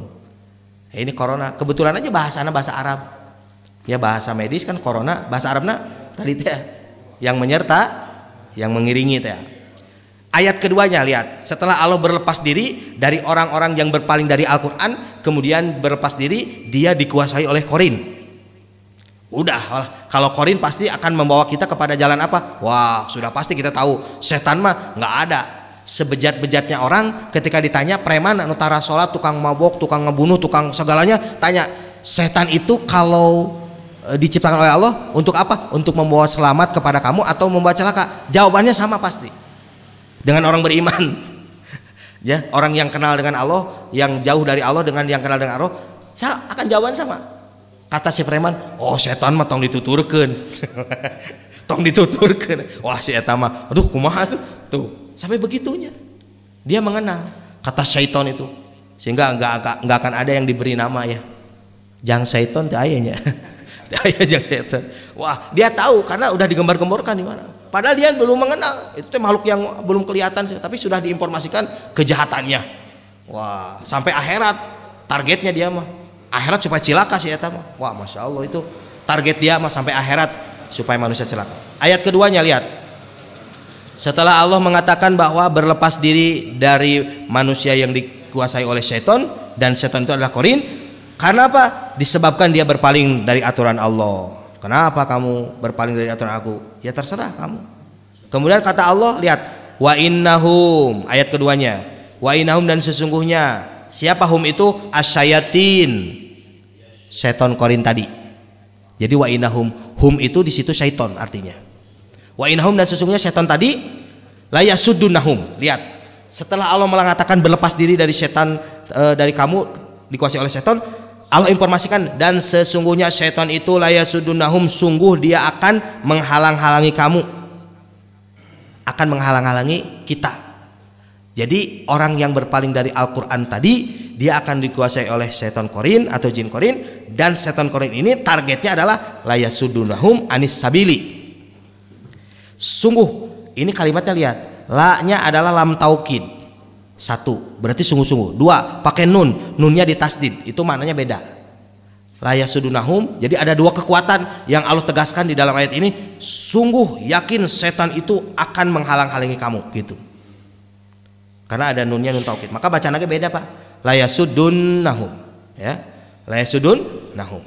Ini corona. Kebetulan aja bahasana bahasa Arab. Ya bahasa medis kan corona, bahasa Arabna tadi teh yang menyerta yang mengiringi teh. Ayat keduanya lihat, setelah Allah berlepas diri dari orang-orang yang berpaling dari Al-Qur'an, kemudian berlepas diri, dia dikuasai oleh korin. Udah, kalau korin pasti akan membawa kita kepada jalan apa? Wah, sudah pasti kita tahu, setan mah nggak ada. Sebejat-bejatnya orang ketika ditanya preman anu tara salat, tukang mabok, tukang ngebunuh, tukang segalanya, tanya, setan itu kalau diciptakan oleh Allah untuk apa? Untuk membawa selamat kepada kamu atau membawa celaka? Jawabannya sama pasti. Dengan orang beriman. Ya, orang yang kenal dengan Allah, yang jauh dari Allah dengan yang kenal dengan Allah, akan jawaban sama. Kata si preman, oh setan mah tong dituturkeun. Tong dituturkeun. Wah si eta mah, aduh kumaha tuh. Tuh, sampai begitunya. Dia mengenal kata syaitan itu. Sehingga enggak akan ada yang diberi nama ya. Jang syaitan teh aya nya. Wah, dia tahu karena udah digembar-gemborkan di mana. Padahal dia belum mengenal. Itu makhluk yang belum kelihatan, tapi sudah diinformasikan kejahatannya. Wah, sampai akhirat targetnya dia mah. Akhirat supaya cilaka sih eta mah. Wah, Masya Allah itu target dia mah sampai akhirat supaya manusia celaka. Ayat keduanya lihat. Setelah Allah mengatakan bahwa berlepas diri dari manusia yang dikuasai oleh setan dan setan itu adalah korin. Karena apa? Disebabkan dia berpaling dari aturan Allah. Kenapa kamu berpaling dari aturan aku? Ya terserah kamu. Kemudian kata Allah, lihat, wa innahum, ayat keduanya. Wa innahum dan sesungguhnya, siapa hum itu? Asyayatin. Setan korin tadi. Jadi wa innahum, hum itu di situ syaiton artinya. Wa innahum dan sesungguhnya setan tadi la yasuddunahum. Lihat, Setelah Allah mengatakan berlepas diri dari setan, dari kamu dikuasai oleh setan, Allah informasikan dan sesungguhnya setan itu la yasuddunahum, sungguh dia akan menghalang-halangi kamu, akan menghalang-halangi kita. Jadi orang yang berpaling dari Al-Quran tadi, dia akan dikuasai oleh setan korin atau jin korin, dan setan korin ini targetnya adalah la yasuddunahum anis sabili. Sungguh, ini kalimatnya lihat, la-nya adalah lam taukid. Satu, berarti sungguh-sungguh. Dua, pakai nun, nunnya ditasdid, itu maknanya beda. La yasudunahum, jadi ada dua kekuatan yang Allah tegaskan di dalam ayat ini. Sungguh yakin setan itu akan menghalang-halangi kamu, gitu. Karena ada nunnya, nun taukid. Maka bacaan lagi beda, Pak. La yasudunnahum, ya. La yasudunnahum.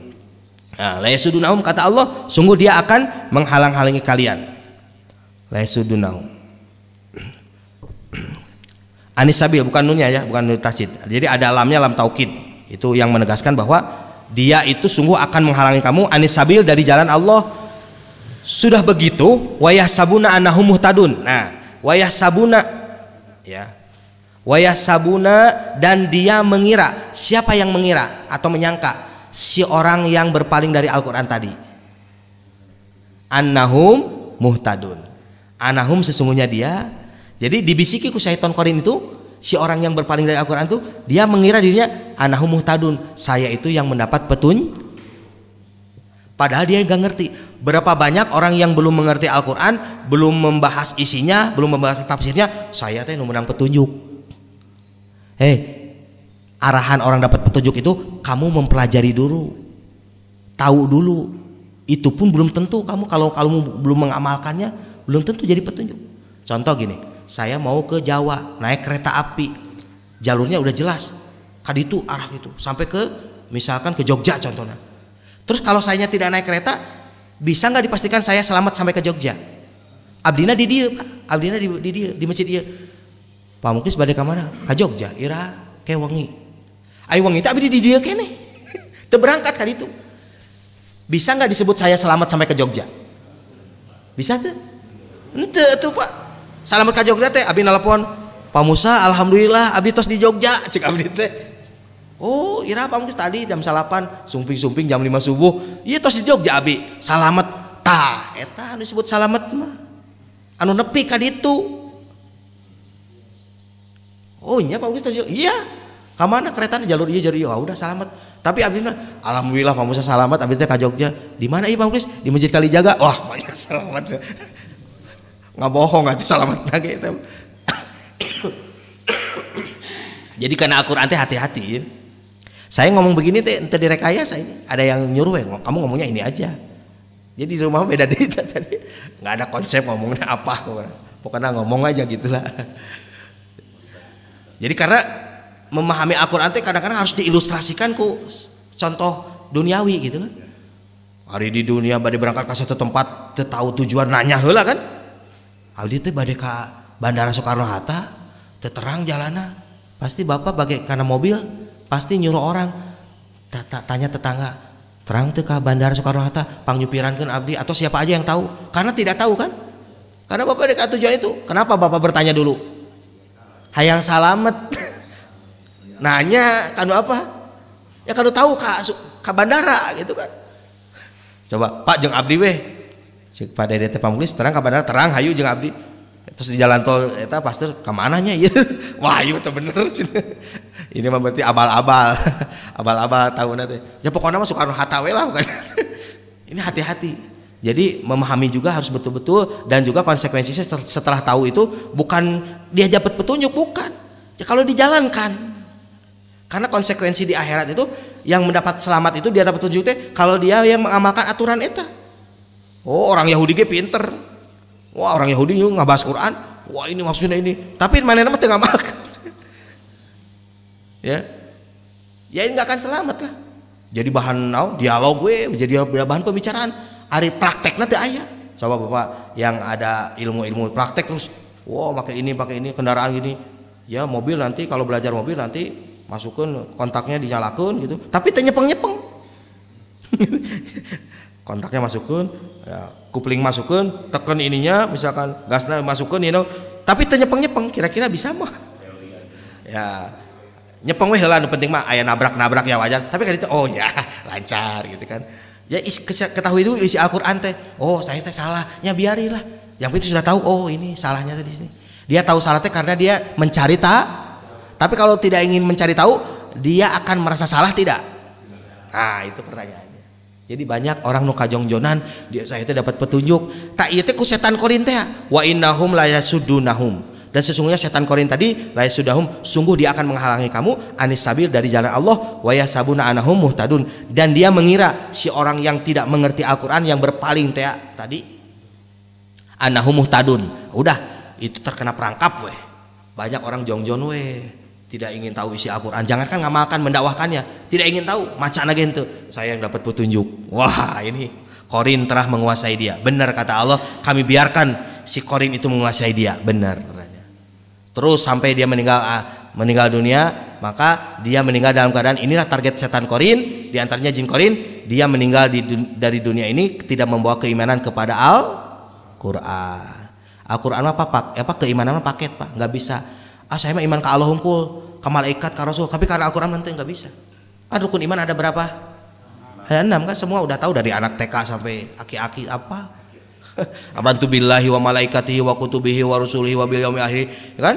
Nah, la yasudunnahum kata Allah, sungguh dia akan menghalang-halangi kalian. La yasudunnahum. Anis sabil, bukan nunnya ya, bukan nun tasdid. Jadi ada lamnya, lam taukid. Itu yang menegaskan bahwa dia itu sungguh akan menghalangi kamu anis sabil, dari jalan Allah. Sudah begitu, wayah sabuna annahum muhtadun. Nah, wayah sabuna, ya, wayah sabuna, dan dia mengira. Siapa yang mengira atau menyangka? Si orang yang berpaling dari Al-Quran tadi. Annahum muhtadun. Annahum sesungguhnya dia. Jadi dibisiki ku syaitan korin itu, si orang yang berpaling dari Al-Quran itu, dia mengira dirinya annahum muhtadun, saya itu yang mendapat petunjuk. Padahal dia nggak ngerti. Berapa banyak orang yang belum mengerti Al-Quran, belum membahas isinya, belum membahas tafsirnya, saya teh menang petunjuk. Arahan orang dapat petunjuk itu kamu mempelajari dulu, tahu dulu. Itu pun belum tentu kamu, kalau belum mengamalkannya, belum tentu jadi petunjuk. Contoh gini, saya mau ke Jawa naik kereta api, jalurnya udah jelas, kaditu arah itu sampai ke misalkan ke Jogja contohnya. Terus kalau saya tidak naik kereta, bisa nggak dipastikan saya selamat sampai ke Jogja? Abdina di dia, Pak. Abdina di dia, di masjid dia. Pak Muklis bade ka mana? Ka Jogja, ira ke wengi. Ai wengi teh abdi di dia kene. Teu berangkat kaditu. Bisa nggak disebut saya selamat sampai ke Jogja? Bisa tuh? Henteu tuh, Pak. Selamat ka Jogja teh, abdi nelpon, Pak Musa, alhamdulillah abdi tos di Jogja, cek abdi teh. Oh, ira Pak Musa tadi jam 8, sumping jam 5 subuh. Iya tos di Jogja abdi, salamet. Tah, eta anu disebut salamet mah. Anu nepi ka ditu. Oh iya Pak Musa tos. Iya. Ka mana keretana jalur ieu jalur ieu. Udah salamet. Tapi abdi mah alhamdulillah Pak Musa salamet, abdi teh ka Jogja. Di mana ieu Pak Musa? Di Masjid Kalijaga. Wah, banyak salamet. Nggak bohong itu selamat lagi itu. Jadi karena Al-Quran teh hati-hati. Saya ngomong begini teh ente direkayasa ini. Ada yang nyuruh kamu ngomongnya ini aja. Jadi di rumah beda deh tadi. Nggak ada konsep ngomongnya apa. Pokoknya ngomong aja gitulah. Jadi karena memahami Al-Quran teh kadang-kadang harus diilustrasikan ku contoh duniawi gitu kan. Hari di dunia bade berangkat ke satu tempat teu tahu tujuan nanya heula kan. Abdi teh bade ka Bandara Soekarno Hatta, teu terang jalanna. Pasti bapak bage kana mobil, pasti nyuruh orang tanya tetangga, terang teu ka Bandara Soekarno Hatta, pangnyupirankeun abdi, atau siapa aja yang tahu. Karena tidak tahu kan? Karena bapak dekat tujuan itu. Kenapa bapak bertanya dulu? Hayang salamet. Nanya kanu apa? Ya kanu tahu ka bandara gitu kan. Coba Pak jeung abdi weh. Cik Pak Dede teh Pamuklis terang ka bandara, terang hayu jeung abdi. Terus di jalan tol eta pasteur ka mananya ieu? Wah, ieu teh bener sih. Ini mah berarti abal-abal. Abal-abal tahuna teh. Ya pokoknya mah Soekarno Hatta we lah bukan. Ini hati-hati. Jadi memahami juga harus betul-betul, dan juga konsekuensinya setelah tahu itu bukan dia dapat petunjuk, bukan. Ya kalau dijalankan. Karena konsekuensi di akhirat itu yang mendapat selamat itu dia dapat petunjuk teh kalau dia yang mengamalkan aturan eta. Oh, orang Yahudi ge pinter. Wah, orang Yahudi juga ngabahas Quran. Wah, ini maksudnya ini. Tapi manehna mah teu ngamalkan. Ya. Ya ini enggak akan selamat lah. Jadi bahan dialog gue, jadi bahan pembicaraan. Ari praktekna teu aya. Coba Bapak yang ada ilmu-ilmu praktek terus, wah pakai ini kendaraan gini. Ya, mobil nanti kalau belajar mobil nanti masukkan kontaknya dinyalakan gitu. Tapi teu nyepeng-nyepeng. Kontaknya masukkan, ya, kupling masukkan, tekan ininya, misalkan gasnya masukkan, tapi teu nyepeng-nyepeng, kira-kira bisa mah. Ya nyepeng we heula, nu penting mah aya nabrak-nabrak ya wajar, tapi kan itu oh ya lancar gitu kan. Ya ketahui dulu isi Al-Qur'an teh. Oh, saya teh salah, ya biarilah. Yang penting sudah tahu, oh ini salahnya tadi sini. Dia tahu salah teh karena dia mencari tapi kalau tidak ingin mencari tahu, dia akan merasa salah tidak? Nah, itu pertanyaannya. Jadi banyak orang nu kajongjonan, dia saya teh dapat petunjuk. Tak ieu teh ku setan korin teh. Wa innahum la yasuddunahum. Dan sesungguhnya setan korin tadi la yasudahum, sungguh dia akan menghalangi kamu anis sabil dari jalan Allah, wa yasabuna anahum muhtadun, dan dia mengira si orang yang tidak mengerti Al-Qur'an yang berpaling teh tadi anahum muhtadun. Udah itu terkena perangkap weh. Banyak orang jongjon weh, tidak ingin tahu isi Al-Qur'an. Jangankan ngamalkan mendakwakannya, tidak ingin tahu, macana gitu. Saya yang dapat petunjuk. Wah, ini korin telah menguasai dia. Benar kata Allah, kami biarkan si korin itu menguasai dia. Benar katanya. Terus sampai dia meninggal dunia, maka dia meninggal dalam keadaan inilah target setan korin, diantaranya jin korin. Dia meninggal dari dunia ini tidak membawa keimanan kepada Al-Qur'an. Al-Qur'an apa keimanan mah paket Pak, nggak bisa. Saya mah iman ke Allah hungkul, ke malaikat, ke Rasul, tapi karena Al-Qur'an nanti nggak bisa. Rukun iman ada berapa? Ada 6 kan, semua udah tahu dari anak TK sampai aki-aki apa. Abantu billahi wa malaikatihi wa kutubihi wa rusulihi wa bil yaumil akhir, ya kan?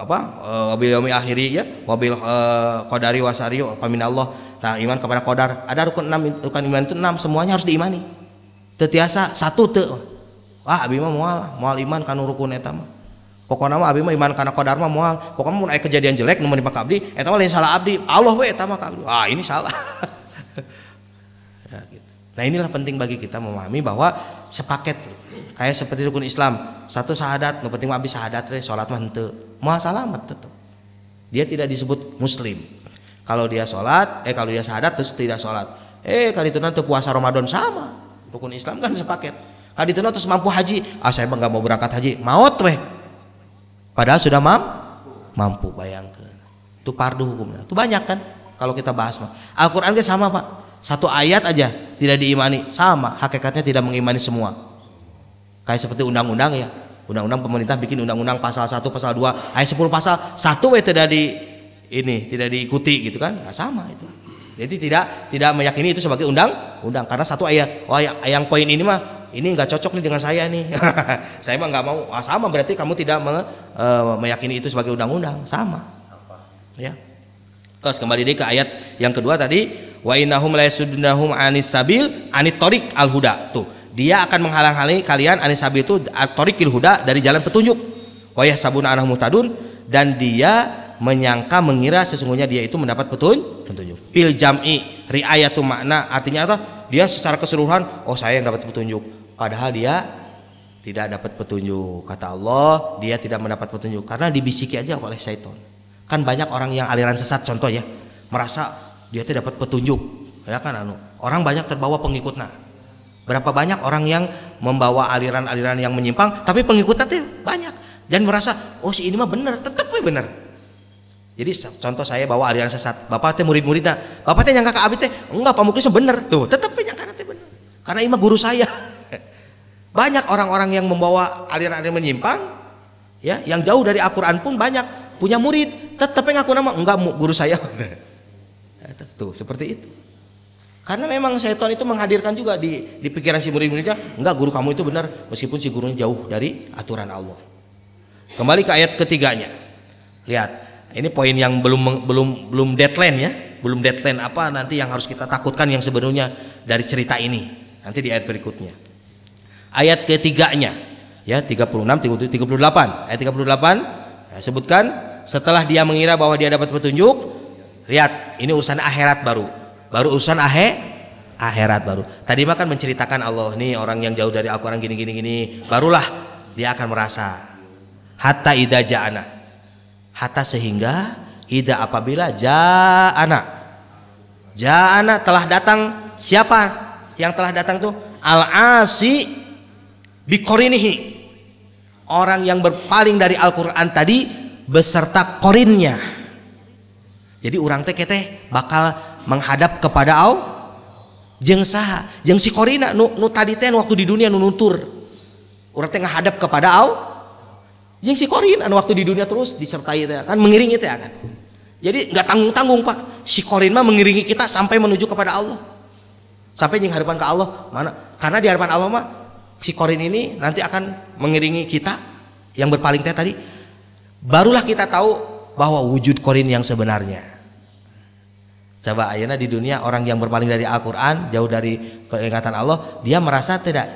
Wa bil yaumil akhir ya, wa bil qadari wasari wa minallah. Nah, iman kepada qadar. Ada rukun 6, rukun iman itu 6, semuanya harus diimani. Teu tiasa satu teu. Wah, abi mah moal iman kana rukun eta mah. Pokona mah abi mah iman kana qadar mah moal. Pokona mun aya kejadian jelek nu menimpa ka abdi, eta mah lain salah abdi. Allah we eta mah ka abdi. Wah, ini salah. Ya, gitu. Nah, inilah penting bagi kita memahami bahwa sepaket kayak seperti rukun Islam, satu syahadat, nu penting mah abdi syahadat we, salat mah henteu. Moal salamet tetep. Dia tidak disebut muslim. Kalau dia salat, kalau dia syahadat terus tidak salat. Kadituna teu puasa Ramadan sama. Rukun Islam kan sepaket. Kadituna terus mampu haji, saya mah enggak mau berangkat haji, maot weh. Padahal sudah mampu, bayangkan. Itu fardu hukumnya. Itu banyak kan kalau kita bahas mah. Al-Qur'an ge sama, Pak. Satu ayat aja tidak diimani, sama hakikatnya tidak mengimani semua. Kayak seperti undang-undang ya, undang-undang pemerintah bikin undang-undang pasal 1, pasal 2, ayat 10 pasal 1 tidak diikuti gitu kan. Nah, sama itu. Jadi tidak meyakini itu sebagai undang-undang karena satu ayat, yang poin ini mah ini nggak cocok nih dengan saya nih. Saya mah nggak mau. Sama berarti kamu tidak meyakini itu sebagai undang-undang, sama. Ya. Terus kembali ke ayat yang kedua tadi, wa innahum la yasuddunahum anis sabil anit thoriq al huda. Tuh, dia akan menghalang-halangi kalian anis sabil itu at-thoriqil huda, dari jalan petunjuk. Wa yahsabuna annahum muhtadun, dan dia mengira sesungguhnya dia itu mendapat petunjuk. Fil jam'i riayatu makna, artinya apa? Dia secara keseluruhan, oh saya yang dapat petunjuk. Padahal dia tidak dapat petunjuk. Kata Allah, dia tidak mendapat petunjuk karena dibisiki aja oleh syaitan. Kan banyak orang yang aliran sesat contoh ya, merasa dia tuh dapat petunjuk, ya kan orang banyak terbawa pengikutnya. Berapa banyak orang yang membawa aliran-aliran yang menyimpang, tapi pengikutnya tuh banyak dan merasa oh si ini mah benar, tetap benar. Jadi contoh saya bawa aliran sesat, bapak teh murid-muridnya, bapak teh nyangka ke abi teh enggak Pak Muklis bener, tuh tetap nyangka nanti bener, karena ini mah guru saya. Banyak orang-orang yang membawa aliran-aliran menyimpang, ya, yang jauh dari Al-Qur'an pun banyak punya murid, tetap ngaku nama enggak guru saya. Tuh seperti itu. Karena memang setan itu menghadirkan juga di pikiran si murid-muridnya, enggak guru kamu itu benar meskipun si gurunya jauh dari aturan Allah. Kembali ke ayat ketiganya. Lihat, ini poin yang belum deadline ya, belum deadline apa nanti yang harus kita takutkan yang sebenarnya dari cerita ini. Nanti di ayat berikutnya. Ayat ketiganya ya 36 38. Ayat 38 ya, sebutkan setelah dia mengira bahwa dia dapat petunjuk, lihat ini urusan akhirat baru urusan akhirat baru. Tadi mah kan menceritakan Allah nih orang yang jauh dari Al-Qur'an gini, barulah dia akan merasa hatta idza ja'ana, hatta sehingga idza apabila ja'ana telah datang. Siapa yang telah datang tuh? Al-asi biqorinihi, orang yang berpaling dari Al-Qur'an tadi beserta korinnya. Jadi orang teh bakal menghadap kepada jeung saha? Jeung si korina nu tadi teh waktu di dunia nu nutur. Urang teh ngadap kepada Jeung si korin anu waktu di dunia terus disertai teh kan mengiringi teh kan. Jadi nggak tanggung-tanggung Pak. Si korin mah mengiringi kita sampai menuju kepada Allah. Sampai jeung harapan ke Allah. Mana? Karena di hadapan Allah mah si korin ini nanti akan mengiringi kita yang berpaling teh tadi. Barulah kita tahu bahwa wujud korin yang sebenarnya. Coba ayeuna di dunia orang yang berpaling dari Al-Qur'an, jauh dari peringatan Allah, dia merasa tidak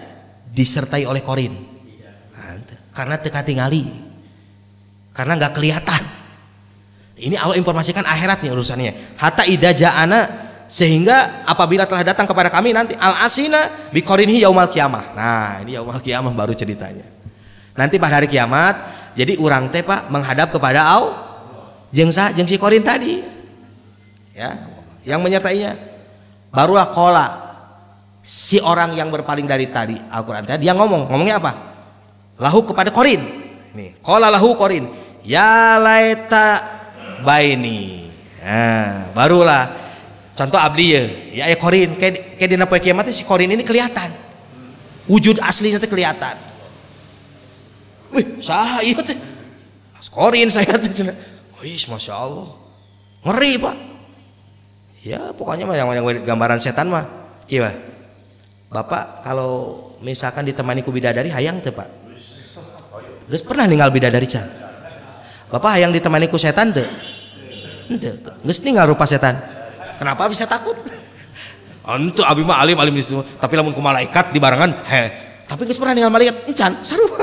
disertai oleh korin. Karena teka tingali, karena nggak kelihatan. Ini Allah informasikan akhirat nih urusannya. Hatta idza ja'ana, sehingga apabila telah datang kepada kami nanti al-asina bi qarinhi yaumal qiyamah. Nah, ini yaumal qiyamah baru ceritanya. Nanti pada hari kiamat, jadi urang teh Pak menghadap kepada Allah jeung si korin tadi. Ya, yang menyertainya. Barulah qala si orang yang berpaling dari tadi Al-Qur'an tadi dia ngomongnya apa? Lahu kepada korin. Ini qala lahu korin ya laita baini. Nah, barulah contoh abdi ya korin kayak dina poe kiamat si korin ini kelihatan. Wujud aslinya teh kelihatan. Wih, saha ieu teh? Korin saya teh cenah. Wih, Masya Allah. Ngeri, Pak. Ya, pokoknya mah yang gambaran setan mah kieu. Bapak kalau misalkan ditemani ku bidadari hayang teu, Pak? Geus pernah ninggal bidadari can? Bapak hayang ditemani ku setan teu? Henteu. Geus ninggal rupa setan. Kenapa bisa takut? Henteu abi mah alim di situ. Tapi lamun ku malaikat dibarengan, tapi geus pernah ninggal malaikat encan sarua.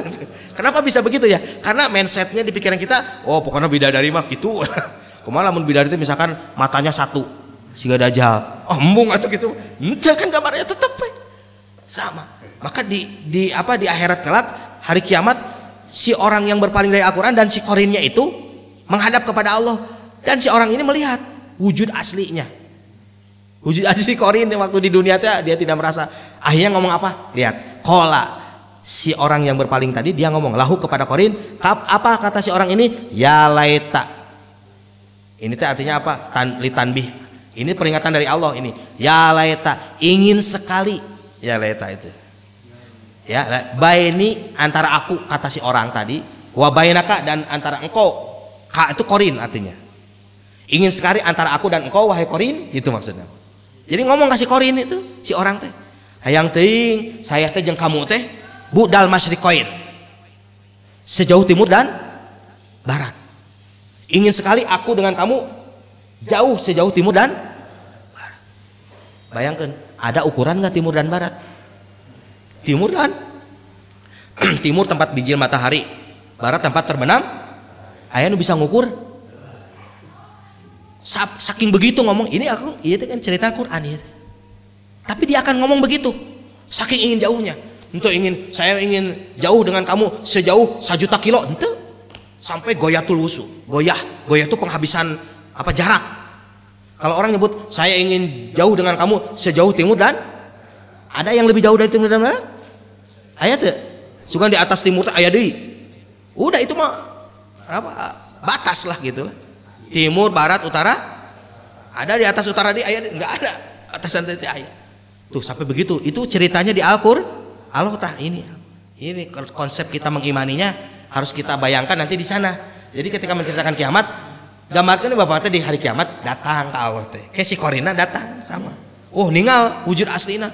Kenapa bisa begitu ya? Karena mindsetnya di pikiran kita, oh pokoknya bidadari mah gitu. Kumaha lamun bidadari itu misalkan matanya satu, siga dajal. Oh embung atuh gitu. Henteu kan gambarnya tetep sama. Maka di akhirat kelak hari kiamat si orang yang berpaling dari Al-Quran dan si korinnya itu menghadap kepada Allah dan si orang ini melihat wujud aslinya, wujud asli korin waktu di dunia dia tidak merasa. Akhirnya ngomong apa? Lihat, kola si orang yang berpaling tadi dia ngomong lahu kepada korin. Apa kata si orang ini? Ya laita. Ini teh artinya apa? Litanbih. Ini peringatan dari Allah ini. Ya laita, ingin sekali. Ya laita itu. Ya, baini antara aku kata si orang tadi, wa bainaka dan antara engkau. Ka itu korin artinya. Ingin sekali antara aku dan engkau wahai korin, itu maksudnya. Jadi ngomong kasih korin itu si orang teh. Hayang teuing saya teh jeung kamu teh budal masyriqain. Sejauh timur dan barat. Ingin sekali aku dengan kamu jauh sejauh timur dan barat. Bayangkan, ada ukuran nggak timur dan barat? Timur dan timur tempat bijil matahari, barat tempat terbenam. Aya nu bisa ngukur. Saking begitu ngomong, ini aku iya itu kan cerita Quran ya. Tapi dia akan ngomong begitu. Saking ingin jauhnya. Saya ingin jauh dengan kamu sejauh 1 juta kilo, ente. Sampai goyatul wusu. Goyah itu penghabisan jarak. Kalau orang nyebut saya ingin jauh dengan kamu sejauh timur dan ada yang lebih jauh dari timur dan barat? Aya teu? Sugan di atas timur teh aya deui. Udah itu mah batas lah gitu lah. Timur, barat, utara. Ada di atas utara di aya enggak ada. Atasan teh aya. Tuh sampai begitu. Itu ceritanya di Al-Qur'an. Allah tah ini konsep kita mengimaninya harus kita bayangkan nanti di sana. Jadi ketika menceritakan kiamat, gambarkan Bapak teh di hari kiamat datang ke Allah teh. Kayak si Korina datang sama. Oh, ninggal wujud aslina.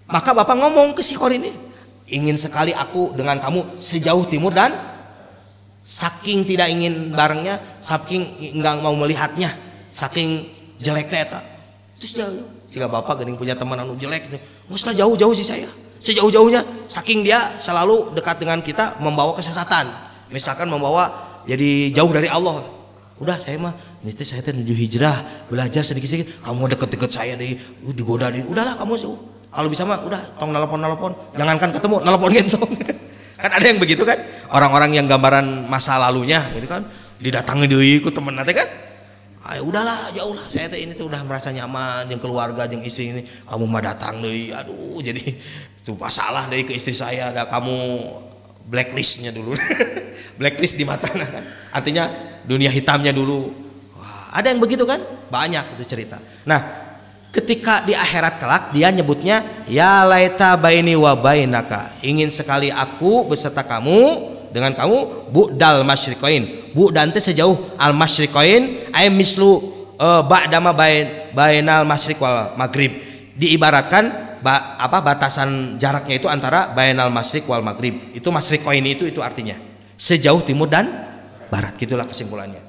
Maka Bapak ngomong ke si Korin ini, ingin sekali aku dengan kamu sejauh timur dan saking tidak ingin barengnya, saking enggak mau melihatnya, saking jeleknya eta. Terus jika Bapak geuning punya teman anu jelek, geus jauh-jauh sih saya. Sejauh-jauhnya, saking dia selalu dekat dengan kita membawa kesesatan. Misalkan membawa jadi jauh dari Allah. Udah saya mah ini teh saya teh menuju hijrah, belajar sedikit-sedikit. Kamu deket-deket saya deh, digoda deh. Udahlah kamu sih. Kalau bisa mah udah tong nelpon, jangankan ketemu nelpon gitu. Kan ada yang begitu kan, orang-orang yang gambaran masa lalunya gitu kan, didatangi deui ku temen nanti kan. Ayo udahlah jauh lah, saya teh ini tuh udah merasa nyaman jeung keluarga jeung istri ini. Kamu mah datang deui, aduh jadi itu masalah dari ke istri saya. Ada kamu blacklistnya dulu. Blacklist di mata kan. Artinya dunia hitamnya dulu. Wah, ada yang begitu kan? Banyak itu cerita. Nah, ketika di akhirat kelak dia nyebutnya ya laita baini wa bainaka, ingin sekali aku beserta kamu dengan kamu bu'dal masyriqain. Bu'dan teh sejauh al masyriqain ay mislu ba'dama bainal masyriq wal maghrib. Diibaratkan batasan jaraknya itu antara bainal masyriq wal maghrib. Itu masyriqain itu artinya sejauh timur dan barat, gitulah kesimpulannya.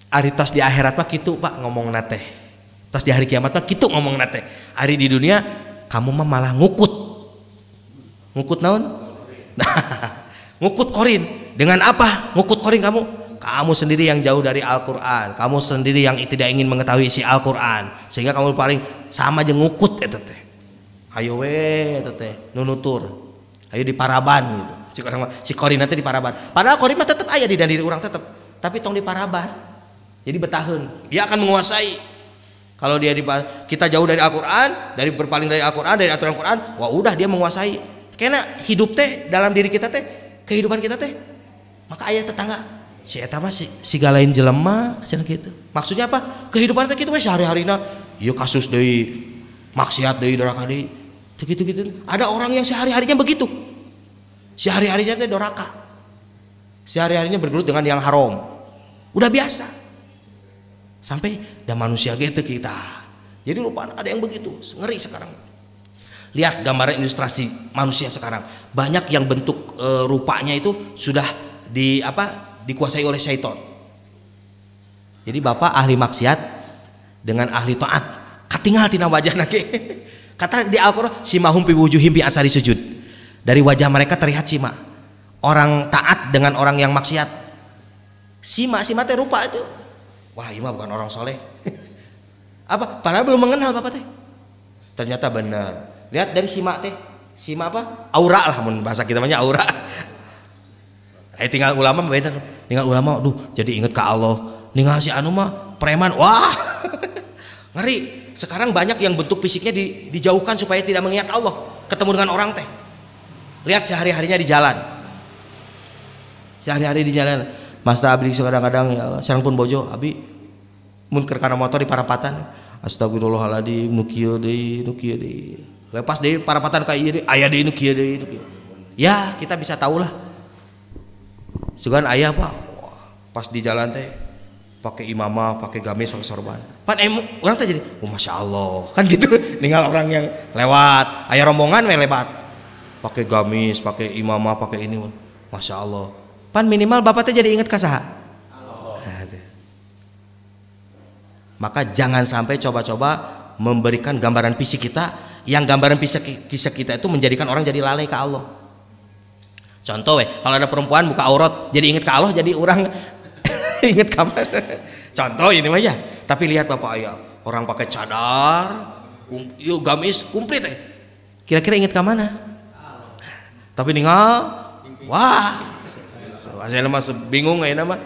Ari tos di akhirat mah kitu Pak ngomong nate. Tos di hari kiamat mah kitu ngomong nate. Hari di dunia kamu mah malah ngukut. Ngukut naon? Ngukut korin. Dengan apa? Ngukut korin kamu? Kamu sendiri yang jauh dari Al-Qur'an. Kamu sendiri yang tidak ingin mengetahui isi Al-Qur'an. Sehingga kamu paling sama aja ngukut eta teh. Hayo we eta teh nunutur. Ayo di paraban gitu. Si korin nanti di paraban. Padahal korin mah tetap aya di diri orang tetap. Tapi tong di paraban. Jadi betahun, dia akan menguasai. Kalau dia kita jauh dari Al-Qur'an, dari berpaling dari Al-Qur'an, dari aturan Al-Qur'an, wah udah dia menguasai. Karena hidup teh dalam diri kita teh, kehidupan kita teh. Maka ayah tetangga, si eta mah si galain jelema cenah kitu. Maksudnya apa? Kehidupan teh kitu we sehari-harina, ieu kasus deui, maksiat deui, doraka deui. Teu kitu-kitu. Ada orang yang sehari-harinya begitu. Sehari-harinya teh doraka. Sehari-harinya bergelut dengan yang haram. Udah biasa. Sampai dan manusia gitu kita. Jadi lupa ada yang begitu, ngeri sekarang. Lihat gambaran ilustrasi manusia sekarang. Banyak yang bentuk rupanya itu sudah dikuasai oleh syaitan. Jadi bapak ahli maksiat dengan ahli taat katingal tina wajah nage. Kata di Al-Qur'an simahum fi wujuhim bi asari sujud. Dari wajah mereka terlihat sima. Orang taat dengan orang yang maksiat. Sima teh rupa itu. Wah, ini mah bukan orang soleh. Apa? Padahal belum mengenal bapak teh. Ternyata benar. Lihat dari sima teh. Sima apa? Aura lah, bahasa kita namanya aura. Tinggal ulama benar. Tinggal ulama, jadi inget ke Allah. Tinggal si anu mah preman. Wah, ngeri. Sekarang banyak yang bentuk fisiknya dijauhkan supaya tidak mengingat Allah. Ketemu dengan orang teh. Lihat sehari-harinya di jalan. Sehari-hari di jalan. Mas abdi kadang-kadang ya Allah, sareng pun bojo abdi mun keur kana motor di parapatan. Astagfirullahaladzim nu kieu deui. Lepas deui parapatan ka ieu deui, aya deui nu kieu deui. Ya, kita bisa tahu lah. Sugan aya Pak. Pas di jalan teh pakai imamah, pakai gamis, pakai sorban. Pan urang teh jadi, Masya Allah. Kan gitu. Ninggal orang yang lewat, aya rombongan we lewat. Pakai gamis, pakai imamah, pakai ini. Masya Allah. Pan minimal bapak teh jadi ingat kasaha. Maka jangan sampai coba-coba memberikan gambaran fisik kita yang gambaran fisik kita itu menjadikan orang jadi lalai ke Allah. Contoh kalau ada perempuan buka aurat jadi ingat ke Allah, jadi orang ingat kamar. Contoh ini mah ya. Tapi lihat bapak ayah, orang pakai cadar, gamis komplit kira-kira ingat ke mana? Tapi ninggal, wah. Saya masih bingung ya nama.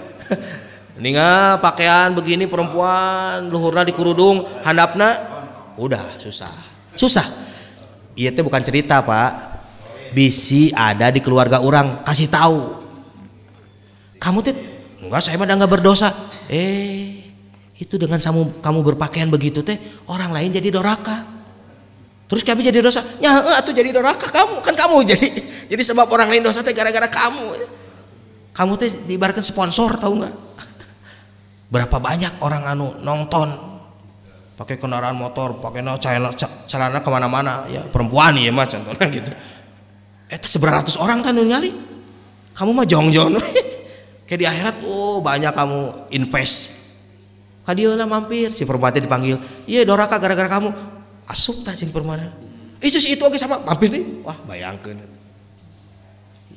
Ninga pakaian begini perempuan luhurna di kurudung handapna udah susah. Iya teh bukan cerita Pak. Bisi ada di keluarga orang kasih tahu. Kamu teh enggak, saya mah enggak berdosa. Itu dengan kamu berpakaian begitu teh orang lain jadi doraka. Terus kami jadi dosa. Ya atuh jadi doraka kamu. Kan kamu jadi sebab orang lain dosa teh gara-gara kamu. Kamu teh diibaratkan sponsor, tahu nggak? Berapa banyak orang nonton pakai kendaraan motor, pakai celana kemana-mana, ya perempuan ya mah contohnya gitu. Itu seberatus orang kan nyali. Kamu mah jong-jong. Kayak di akhirat, banyak kamu invest. Kadieuna mampir, si perempuan dipanggil. Iya doraka gara-gara kamu. Asup tah si perempuan. Itu oke sama mampir nih. Wah bayangkeun.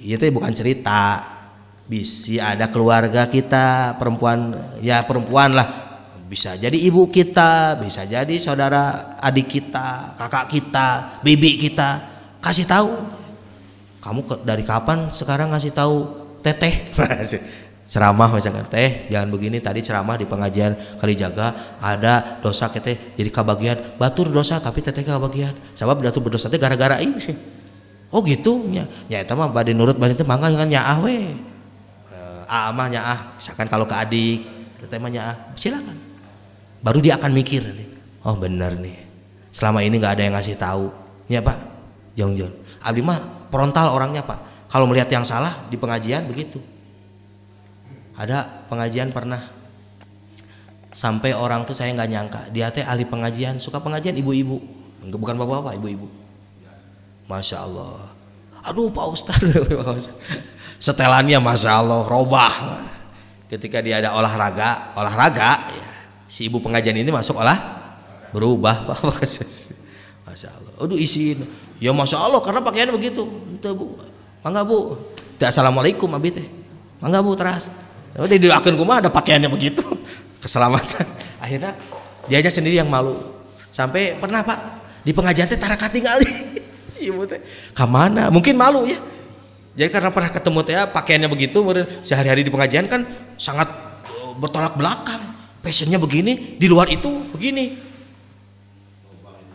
Iya teh bukan cerita. Bisa ada keluarga kita perempuan lah, bisa jadi ibu kita, bisa jadi saudara adik kita, kakak kita, bibi kita, kasih tahu. Kamu dari kapan sekarang ngasih tahu teteh? Ceramah misalkan, teh jangan begini, tadi ceramah di pengajian Kalijaga ada dosa teteh jadi kebagian, batur dosa tapi teteh kebagian, sebab batur berdosa teh gara-gara ini. Oh gitu ya eta mah bade nurut bade teh mangga ngan nyaah we. Amah nyaah, misalkan kalau ke adik teteh nyaah, silakan. Baru dia akan mikir nanti. Oh benar nih. Selama ini nggak ada yang ngasih tahu. Ya Pak, jong. Abdi mah frontal orangnya Pak. Kalau melihat yang salah di pengajian begitu. Ada pengajian pernah sampai orang tuh saya nggak nyangka dia teh ahli pengajian, suka pengajian ibu-ibu, bukan bapak-bapak, ibu-ibu. Masya Allah. Aduh Pak Ustadz, setelannya Masya Allah robah. Ketika dia ada olahraga ya, si ibu pengajian ini masuk berubah Pak. Masya Allah. Aduh isiin, ya Masya Allah karena pakaiannya begitu. Entah Bu, mangga Bu. Assalamualaikum abi teh, mangga Bu teras. Udah dilakukan kumah ada pakaiannya begitu. Keselamatan. Akhirnya dia aja sendiri yang malu. Sampai pernah Pak di pengajian teh tara katingali. Si ibu teh kemana? Mungkin malu ya. Jadi karena pernah ketemu teh pakaiannya begitu, sehari-hari di pengajian kan sangat bertolak belakang. Fashionnya begini, di luar itu begini.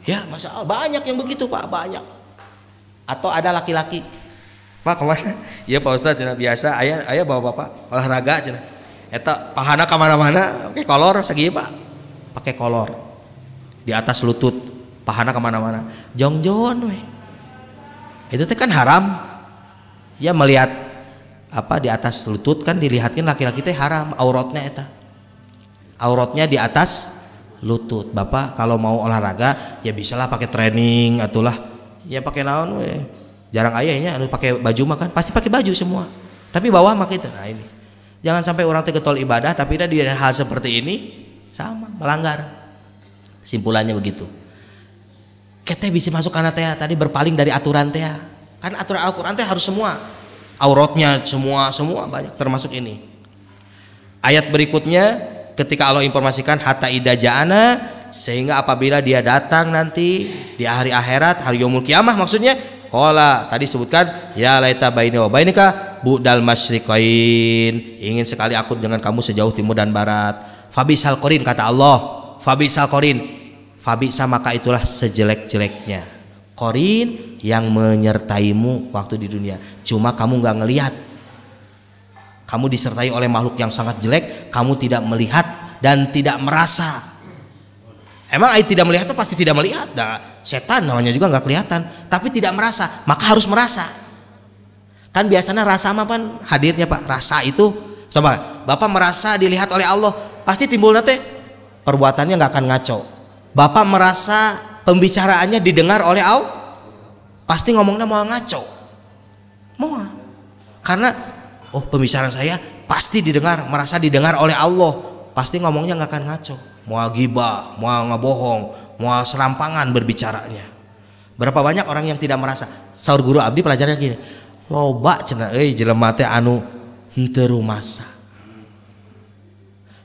Ya, Masya Allah banyak yang begitu Pak, banyak. Atau ada laki-laki, Pak kemana? Iya Pak Ustadz, biasa ayah bawa bapak olahraga cina. Eta pahana kemana-mana, pakai kolor segi Pak, pakai kolor di atas lutut, pahana kemana-mana, jong-jongan weh. Itu teh kan haram. Ya melihat apa di atas lutut kan dilihatin laki-laki teh haram, auratnya eta. Auratnya di atas lutut. Bapak kalau mau olahraga ya bisalah pakai training atulah. Ya pakai naon weh. Jarang ayahnya anu pakai baju mah kan pasti pakai baju semua. Tapi bawah mah itu. Nah ini. Jangan sampai orang teh getol ibadah tapi dia di hal seperti ini sama melanggar. Simpulannya begitu. Kita bisa masuk karena teh tadi berpaling dari aturan teh. Kan aturan Al-Qur'an teh harus semua. Auratnya semua banyak termasuk ini. Ayat berikutnya ketika Allah informasikan hatta idza ja'ana, sehingga apabila dia datang nanti di hari akhirat, hari yaumul kiamah maksudnya, qala tadi sebutkan ya laita baini wa bainika budal masyriqain, ingin sekali aku dengan kamu sejauh timur dan barat. Fabisal qarin kata Allah, fabisal qarin, fabisa maka itulah sejelek-jeleknya qarin yang menyertaimu waktu di dunia. Cuma kamu nggak ngelihat. Kamu disertai oleh makhluk yang sangat jelek, kamu tidak melihat dan tidak merasa. Emang tidak melihat itu pasti tidak melihat. Nah, setan namanya juga nggak kelihatan, tapi tidak merasa, maka harus merasa. Kan biasanya rasa apa kan hadirnya Pak? Rasa itu, coba Bapak merasa dilihat oleh Allah, pasti timbul nanti perbuatannya nggak akan ngaco. Bapak merasa pembicaraannya didengar oleh Allah, pasti ngomongnya mau ngaco, mau karena oh pembicaraan saya pasti didengar, merasa didengar oleh Allah, pasti ngomongnya nggak akan ngaco, mau ghibah, mau ngebohong, mau serampangan berbicaranya. Berapa banyak orang yang tidak merasa. Saur guru abdi pelajarannya gini, loba cenah euy jelema teh anu henteu rumasa.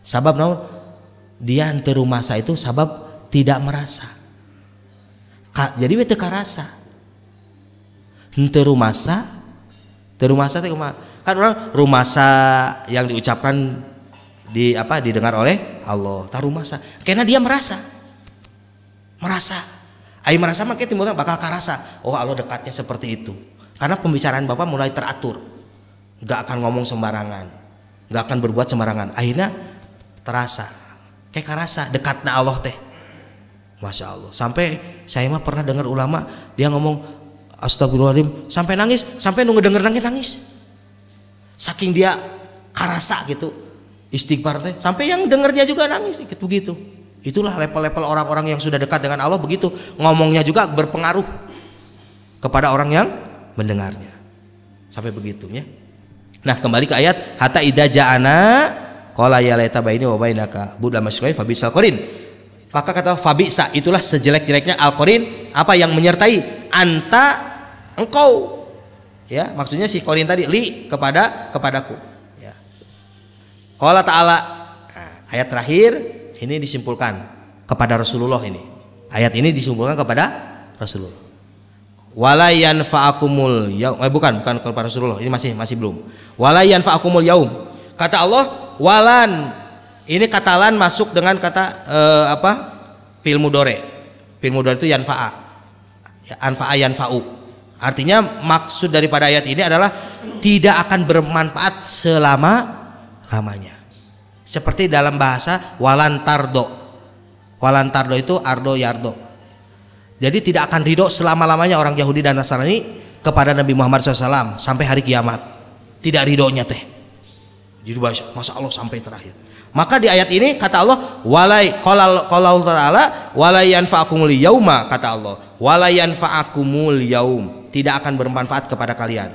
Sabab naon? Dia henteu rumasa itu sabab tidak merasa. Jadi we teu karasa. Henteu rumasa, teu rumasa teh kumaha? Kan orang rumasa yang diucapkan didengar oleh Allah tarumasa karena dia merasa ai merasa makanya timbulnya bakal karasa oh Allah dekatnya seperti itu karena pembicaraan Bapak mulai teratur, nggak akan ngomong sembarangan, nggak akan berbuat sembarangan, akhirnya terasa kayak karasa dekatnya Allah teh. Masya Allah, sampai saya mah pernah dengar ulama dia ngomong astagfirullahaladzim sampai nangis, sampai nunggu denger nangis saking dia karasa gitu istighfar teh, sampai yang dengernya juga nangis gitu begitu. Itulah level-level orang-orang yang sudah dekat dengan Allah begitu, ngomongnya juga berpengaruh kepada orang yang mendengarnya sampai begitu ya. Nah kembali ke ayat hatta idza ja'ana qala ya laita baini wa bainaka budal masyriqain fabisal qarin, maka kata fabisa itulah sejelek-jeleknya al-qarin, apa yang menyertai anta engkau. Ya, maksudnya si qarin tadi li kepadaku. Ya. Qala ta'ala, ayat terakhir ini disimpulkan kepada Rasulullah ini. Ayat ini disimpulkan kepada Rasulullah. Wala yanfa'akumul yaum, bukan kepada Rasulullah. Ini masih belum. Wala yanfa'akumul yaum. Kata Allah, walan. Ini kata lan masuk dengan kata fi'il mudhari. Fi'il mudhari itu yanfa'a. Anfa'a yanfa'u. Artinya maksud daripada ayat ini adalah tidak akan bermanfaat selama-lamanya. Seperti dalam bahasa walantardo. Walantardo itu ardo yardo. Jadi tidak akan ridho selama-lamanya orang Yahudi dan Nasrani kepada Nabi Muhammad SAW sampai hari kiamat. Tidak ridhonya teh. Jadi masa Allah sampai terakhir. Maka di ayat ini kata Allah, walai qala ta'ala walai yanfa'akumul yauma, kata Allah, walai yanfa'akumul yaum, tidak akan bermanfaat kepada kalian.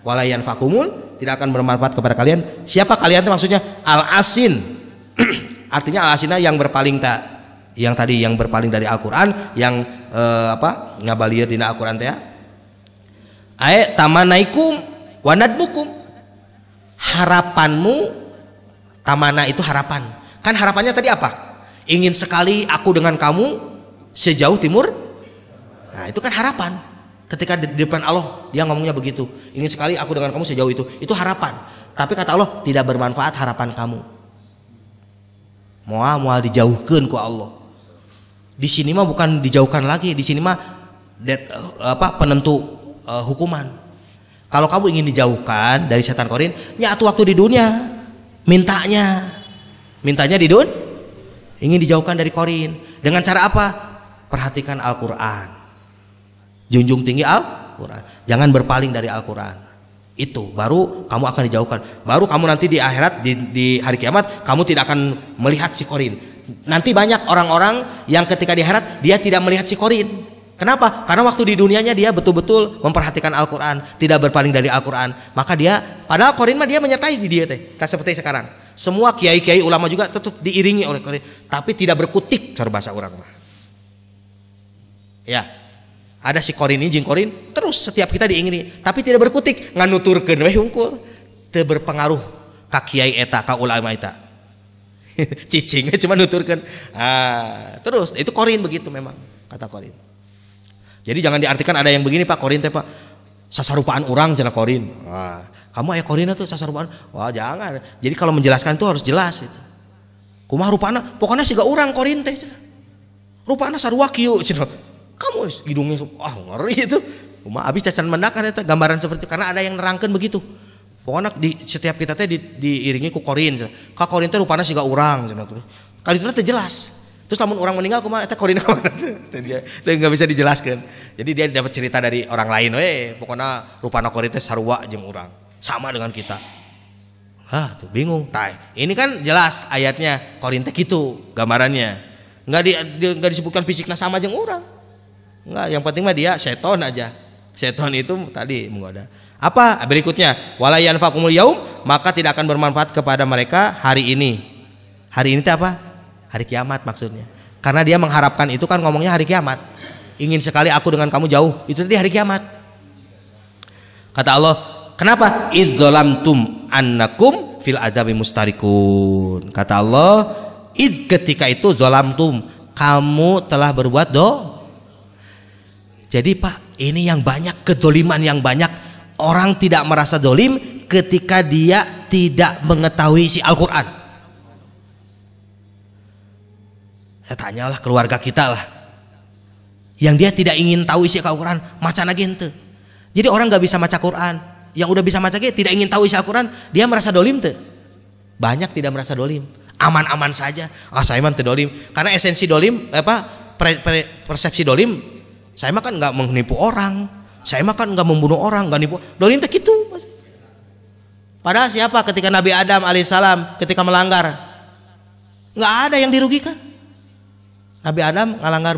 Walai yanfa'akumul, tidak akan bermanfaat kepada kalian. Siapa kalian itu maksudnya? Al-asin. Artinya al-asina yang berpaling yang tadi yang berpaling dari Al-Qur'an, yang ngabalir dina Al-Qur'an teh. Tamanaikum wanadbukum. Harapanmu, tamana itu harapan. Kan harapannya tadi apa? Ingin sekali aku dengan kamu sejauh timur. Nah, itu kan harapan. Ketika di depan Allah dia ngomongnya begitu. Ingin sekali aku dengan kamu sejauh itu. Itu harapan. Tapi kata Allah, tidak bermanfaat harapan kamu. Moal dijauhkan ku Allah. Di sini mah bukan dijauhkan lagi, di sini mah penentu hukuman. Kalau kamu ingin dijauhkan dari setan korin, ya atuh waktu di dunia mintanya di dunia, ingin dijauhkan dari korin. Dengan cara apa? Perhatikan Al-Quran, junjung tinggi Al-Quran, jangan berpaling dari Al-Quran. Itu baru kamu akan dijauhkan. Baru kamu nanti di akhirat, di hari kiamat, kamu tidak akan melihat si korin. Nanti banyak orang-orang yang ketika di akhirat dia tidak melihat si korin. Kenapa? Karena waktu di dunianya dia betul-betul memperhatikan Al-Quran, tidak berpaling dari Al-Quran. Maka dia, padahal korin mah dia menyertai di dia teh. Tak seperti sekarang. Semua kiai-kiai ulama juga tetap diiringi oleh korin, tapi tidak berkutik cara bahasa orang mah. Ya, ada si korin ini, jing korin, terus setiap kita diiringi, tapi tidak berkutik, nganuturkeun we hungkul, teu berpengaruh ka kiai eta, ka ulama eta. Cicingnya cuma nuturkeun. Terus itu korin begitu memang, kata korin. Jadi jangan diartikan ada yang begini Pak, korin teh Pak sasarupaan orang cenah korin. Wah, kamu aya korin tuh sasarupaan. Wah, jangan. Jadi kalau menjelaskan itu harus jelas itu. Kumaha rupana? Pokoknya siga urang korin teh cenah. Rupana sarua kieu cenah. Kamu hidungnya ngeri itu. Kumaha abis cacan mendakan eta gambaran seperti itu karena ada yang nerangkeun begitu. Pokoknya di setiap kita teh diiringi ku korin cenah. Ka korin teh rupana siga urang cenah. Kali itu teh jelas. Terus lamun orang meninggal kumaha eta korin mana? Dia enggak bisa dijelaskan. Jadi dia dapat cerita dari orang lain, pokoknya rupana korin teh sarua jeung urang. Sama dengan kita. Tuh bingung. Ini kan jelas ayatnya korin teh kitu gambarannya. Enggak disebutkan fisiknya sama jeung urang. Enggak, yang penting mah dia seton aja. Seton itu tadi menggoda. Apa berikutnya? Wala yanfa'ukumul yaum, maka tidak akan bermanfaat kepada mereka hari ini. Hari ini teh apa? Hari kiamat maksudnya. Karena dia mengharapkan itu kan ngomongnya hari kiamat. Ingin sekali aku dengan kamu jauh. Itu tadi hari kiamat. Kata Allah, kenapa? Idzolamtum annakum fil adzabi mustarikun. Kata Allah, ketika itu zolamtum, kamu telah berbuat Jadi Pak, ini yang banyak, kedoliman yang banyak. Orang tidak merasa dolim ketika dia tidak mengetahui isi Al-Quran. Tanyalah keluarga kita lah yang dia tidak ingin tahu isi Al-Quran, maca lagi ente. Jadi orang nggak bisa maca Quran, yang udah bisa maca tidak ingin tahu isi Al-Quran, dia merasa dolim tuh. Banyak tidak merasa dolim, aman-aman saja. Saya mah teu dolim, karena esensi dolim persepsi dolim, saya mah kan nggak menipu orang, saya mah kan nggak membunuh orang, nggak nipu. Dolim tuh gitu. Padahal siapa ketika Nabi Adam alaihissalam ketika melanggar, nggak ada yang dirugikan. Nabi Adam ngalanggar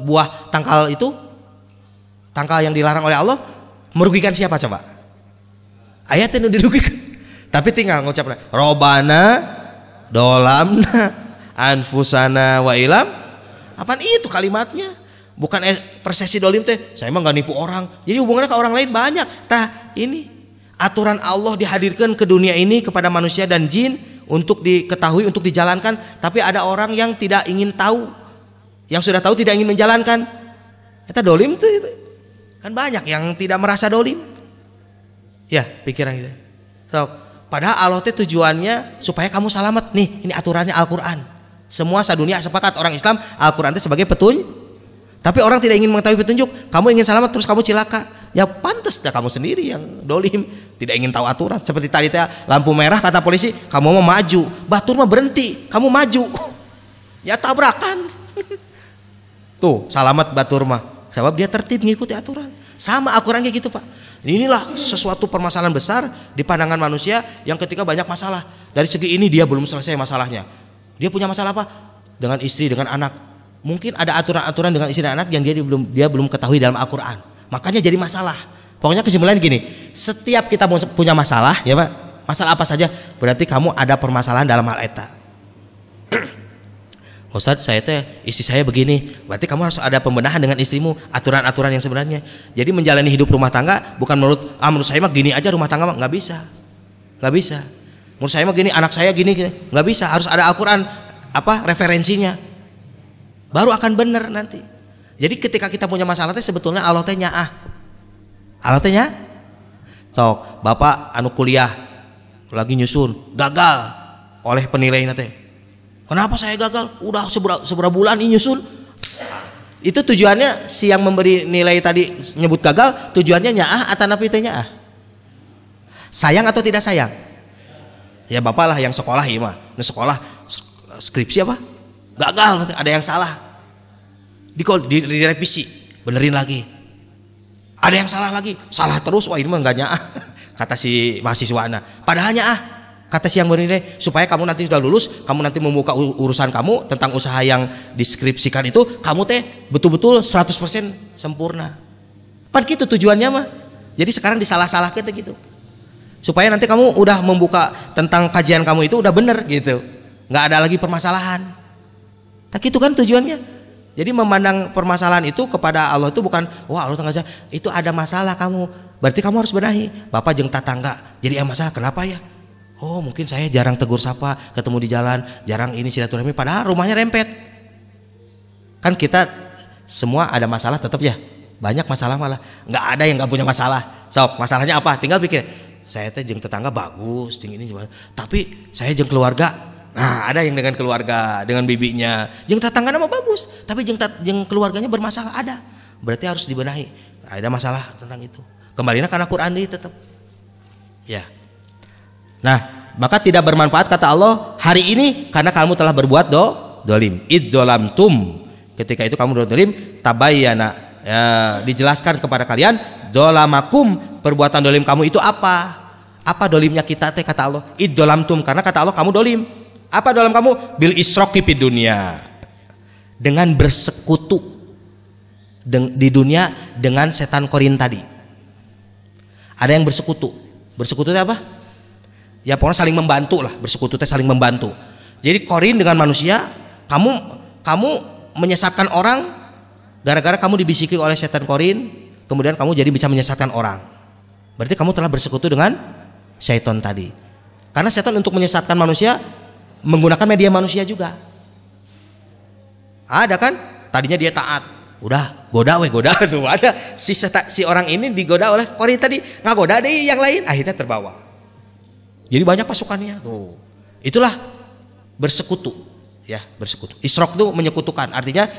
buah tangkal itu, tangkal yang dilarang oleh Allah, merugikan siapa coba? Ayatnya dirugikan. Tapi tinggal ngucapnya Robana dolamna anfusana wa ilam. Apaan itu kalimatnya? Bukan persepsi dolim teh. Saya emang nggak nipu orang. Jadi hubungannya ke orang lain banyak. Ini aturan Allah dihadirkan ke dunia ini kepada manusia dan jin untuk diketahui, untuk dijalankan. Tapi ada orang yang tidak ingin tahu, yang sudah tahu tidak ingin menjalankan. Itu dolim tuh. Kan banyak yang tidak merasa dolim. Ya pikiran kita. Padahal Allah itu tujuannya supaya kamu selamat. Nih, ini aturannya Al-Quran. Semua sadunia sepakat orang Islam Al-Quran itu sebagai petunjuk. Tapi orang tidak ingin mengetahui petunjuk. Kamu ingin selamat terus kamu cilaka. Ya pantas dah kamu sendiri yang dolim, tidak ingin tahu aturan. Seperti tadi lampu merah kata polisi, kamu mau maju, batur mah berhenti, kamu maju, ya tabrakan. Tuh selamat batur mah, sebab dia tertib ngikuti aturan. Sama Al-Quran kayak gitu Pak. Inilah sesuatu permasalahan besar di pandangan manusia yang ketika banyak masalah. Dari segi ini dia belum selesai masalahnya. Dia punya masalah apa? Dengan istri, dengan anak. Mungkin ada aturan-aturan dengan istri dan anak yang dia belum ketahui dalam Al-Quran. Makanya jadi masalah. Pokoknya kesimpulan gini, setiap kita punya masalah ya Pak, masalah apa saja, berarti kamu ada permasalahan dalam hal eta. Ustadz, saya teh istri saya begini, berarti kamu harus ada pembenahan dengan istrimu, aturan-aturan yang sebenarnya. Jadi menjalani hidup rumah tangga bukan menurut saya mah gini aja rumah tangga mah, nggak bisa. Menurut saya mah gini, anak saya gini, nggak bisa. Harus ada Al-Quran referensinya, baru akan benar nanti. Jadi ketika kita punya masalah teh sebetulnya Allah teh nyaah. Allah teh nyaah. Sok, bapak anu kuliah lagi nyusun, gagal oleh penilainya teh. Kenapa saya gagal? Udah seberapa bulan ini nyusun. Itu tujuannya si yang memberi nilai tadi nyebut gagal, tujuannya nyaah atau napi teh nyaah? Sayang atau tidak sayang? Ya bapak lah yang sekolah ya mah. Nah, sekolah skripsi apa? Gagal, ada yang salah. Direvisi, benerin lagi. Ada yang salah lagi, salah terus. Wah ini mah enggak nyaah. Kata si mahasiswana. Padahal nyaah. Kata si yang bernilai, supaya kamu nanti sudah lulus, kamu nanti membuka urusan kamu tentang usaha yang deskripsikan itu, kamu teh betul-betul 100% sempurna. Pan gitu tujuannya mah. Jadi sekarang disalah-salahkan gitu. Supaya nanti kamu udah membuka tentang kajian kamu itu udah bener gitu. Nggak ada lagi permasalahan. Tak gitu kan tujuannya. Jadi memandang permasalahan itu kepada Allah itu bukan, wah Allah tangga itu ada masalah kamu. Berarti kamu harus benahi. Bapak jeung tetangga, jadi ada masalah, kenapa ya? Oh mungkin saya jarang tegur sapa, ketemu di jalan, jarang ini silaturahmi, padahal rumahnya rempet. Kan kita semua ada masalah tetap ya, banyak masalah malah, nggak ada yang nggak punya masalah. Sok, masalahnya apa? Tinggal pikir, saya teh jeung tetangga bagus, jeung ini, tapi saya jeung keluarga, nah ada yang dengan keluarga, dengan bibinya, jeung tetangga nama bagus, tapi jeung keluarganya bermasalah ada, berarti harus dibenahi. Ada masalah tentang itu. Kembalinya karena Quran ini tetap, ya. Nah, maka tidak bermanfaat kata Allah hari ini karena kamu telah berbuat dolim. Idzolamtum, ketika itu kamu berbuat dolim, tabayyana, ya, dijelaskan kepada kalian dolamakum, perbuatan dolim kamu itu apa? Apa dolimnya kita teh kata Allah? Idzolamtum, karena kata Allah kamu dolim. Apa dolim kamu? Bil isroki fid dunya, dengan bersekutu di dunia dengan setan korin tadi. Ada yang bersekutu. Bersekutu itu apa? Ya pokoknya saling membantu lah, bersekutu teh saling membantu. Jadi korin dengan manusia, kamu menyesatkan orang gara-gara kamu dibisiki oleh setan korin, kemudian kamu jadi bisa menyesatkan orang. Berarti kamu telah bersekutu dengan syaitan tadi. Karena setan untuk menyesatkan manusia menggunakan media manusia juga. Ada kan? Tadinya dia taat, udah goda tuh ada si orang ini digoda oleh korin tadi, nggak goda deh yang lain, akhirnya terbawa. Jadi banyak pasukannya tuh. Itulah bersekutu, ya bersekutu. Isrok itu menyekutukan, artinya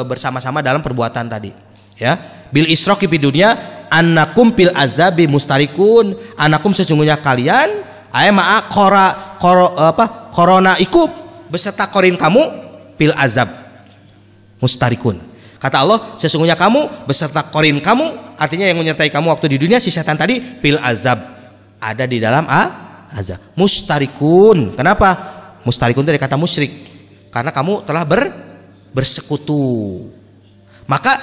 bersama-sama dalam perbuatan tadi. Ya, bil isroki fid dunya annakum fil azabi mustarikun. Annakum sesungguhnya kalian ma'a korona ikub beserta korin kamu fil azab mustarikun. Kata Allah sesungguhnya kamu beserta korin kamu, artinya yang menyertai kamu waktu di dunia si setan tadi fil azab, ada di dalam azab. Mustarikun. Kenapa? Mustarikun dari kata musyrik. Karena kamu telah bersekutu. Maka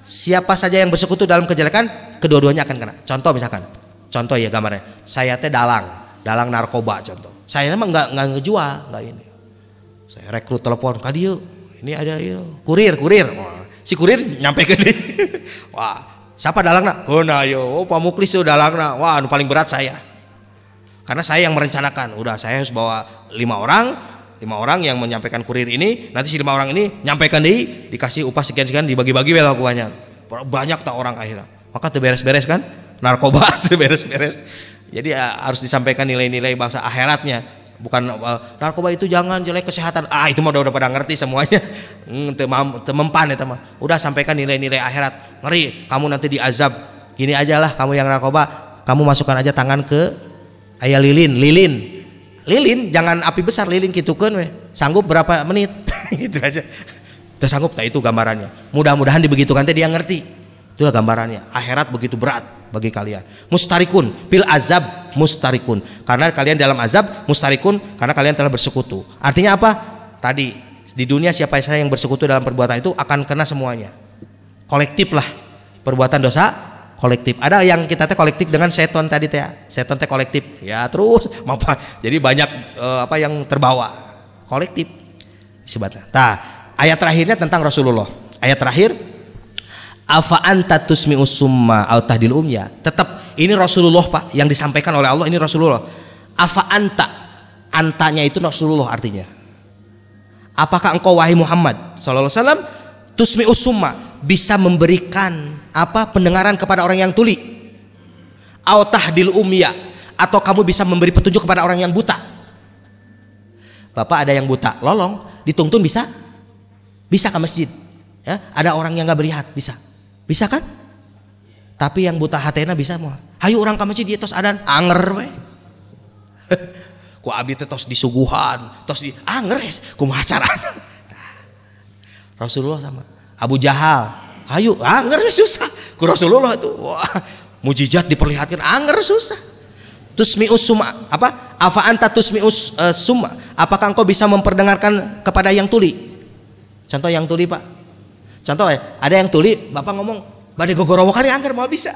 siapa saja yang bersekutu dalam kejelekan, kedua-duanya akan kena. Contoh misalkan, contoh ya gambarnya, saya teh dalang narkoba contoh. Saya emang nggak ngejual, nggak ini. Saya rekrut telepon, kadieu, ini ada kurir. Wah, si kurir nyampe ke dia. Wah, siapa dalangna? Kuna yo, Pak Muklis itu dalangna. Wah, anu paling berat saya. Karena saya yang merencanakan, udah saya harus bawa 5 orang yang menyampaikan kurir ini, nanti si 5 orang ini nyampaikan dikasih upah sekian-sekian, dibagi-bagi lah kuahnya. Banyak tak orang akhirnya. Maka beres-beres kan? Narkoba beres-beres. Jadi harus disampaikan nilai-nilai bangsa akhiratnya. Bukan narkoba itu jangan jelek kesehatan. Itu mah udah pada ngerti semuanya. Temempan itu mah. Udah sampaikan nilai-nilai akhirat. Ngeri, kamu nanti diazab. Gini aja lah kamu yang narkoba, kamu masukkan aja tangan ke aya lilin, jangan api besar, lilin gitukeun we. Sanggup berapa menit? Gitu aja. Teu sanggup, itu gambarannya. Mudah-mudahan dibegitukan teh dia ngerti. Itulah gambarannya. Akhirat begitu berat bagi kalian. Mustarikun fil azab, mustarikun. Karena kalian dalam azab, mustarikun karena kalian telah bersekutu. Artinya apa? Tadi di dunia siapa saja yang bersekutu dalam perbuatan itu akan kena semuanya. Kolektif lah. Perbuatan dosa kolektif. Ada yang kita teh kolektif dengan seton tadi teh. Seton teh kolektif. Ya terus jadi banyak apa yang terbawa. Kolektif disebutnya. Nah, ayat terakhirnya tentang Rasulullah. Ayat terakhir afa anta tusmi'us summa au tahdil umya. Tetap ini Rasulullah Pak yang disampaikan oleh Allah, ini Rasulullah. Afa anta, antanya itu Rasulullah artinya. Apakah engkau wahai Muhammad sallallahu alaihi wasallam tusmi'us summa, bisa memberikan apa pendengaran kepada orang yang tuli, au tahdil umya, atau kamu bisa memberi petunjuk kepada orang yang buta. Bapak ada yang buta, lolong, dituntun bisa ke masjid ya. Ada orang yang nggak berlihat bisa kan? Tapi yang buta hatena bisa mau hayu orang ke masjid dia tos adan anger we. Ku abdi teh tos disuguhan tos di anger kumaha carana. Rasulullah sama Abu Jahal, ayo anger susah. Ku Rasulullah itu, wah, mujizat diperlihatkan anger susah. Tusmi'us summa, apa? Afa anta tusmi'us summa? Apakah engkau bisa memperdengarkan kepada yang tuli? Contoh yang tuli Pak. Contoh ada yang tuli, Bapak ngomong, badai gogorowokan yang anger mau bisa.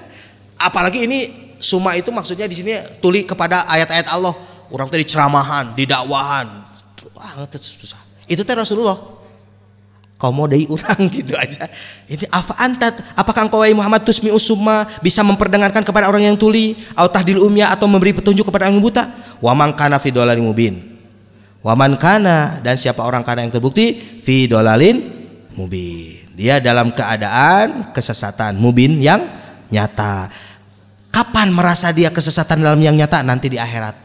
Apalagi ini summa itu maksudnya di sini tuli kepada ayat-ayat Allah. Orang tadi ceramahan, didakwahan. Wah, susah. Itu teh Rasulullah. Kau mau dari orang gitu aja. Ini afa antat, apakah engkau wahai Muhammad tusmi'us summa, bisa memperdengarkan kepada orang yang tuli, au tahdil umya, atau memberi petunjuk kepada orang yang buta? Wa man kana fi dhalalin mubin. Wa man kana, dan siapa orang kana yang terbukti fi dhalalin mubin. Dia dalam keadaan kesesatan mubin yang nyata. Kapan merasa dia kesesatan dalam yang nyata? Nanti di akhirat.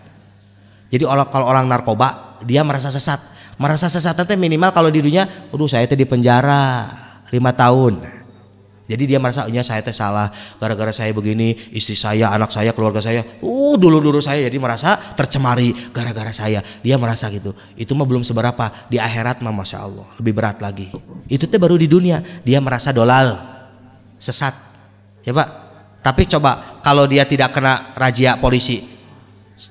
Jadi kalau orang narkoba dia merasa sesat. Merasa sesat nanti minimal kalau di dunia, aduh saya teh di penjara 5 tahun. Jadi dia merasa, ya saya teh salah, gara-gara saya begini, istri saya, anak saya, keluarga saya, dulu saya jadi merasa tercemari gara-gara saya. Dia merasa gitu. Itu mah belum seberapa. Di akhirat mah masya Allah lebih berat lagi. Itu teh baru di dunia. Dia merasa dolal, sesat, ya Pak. Tapi coba kalau dia tidak kena razia polisi,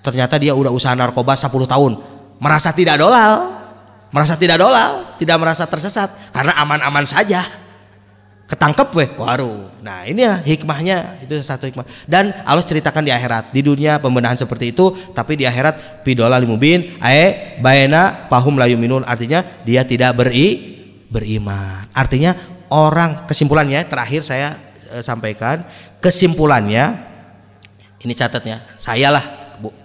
ternyata dia udah usaha narkoba 10 tahun, merasa tidak dolal. Tidak merasa tersesat karena aman-aman saja. Ketangkep waduh. Nah, ini ya hikmahnya, itu satu hikmah. Dan Allah ceritakan di akhirat. Di dunia pembenahan seperti itu, tapi di akhirat bidola limubin, baena pahum la yuminun, artinya dia tidak beriman. Artinya orang, kesimpulannya terakhir saya sampaikan, kesimpulannya ini catatnya, saya lah.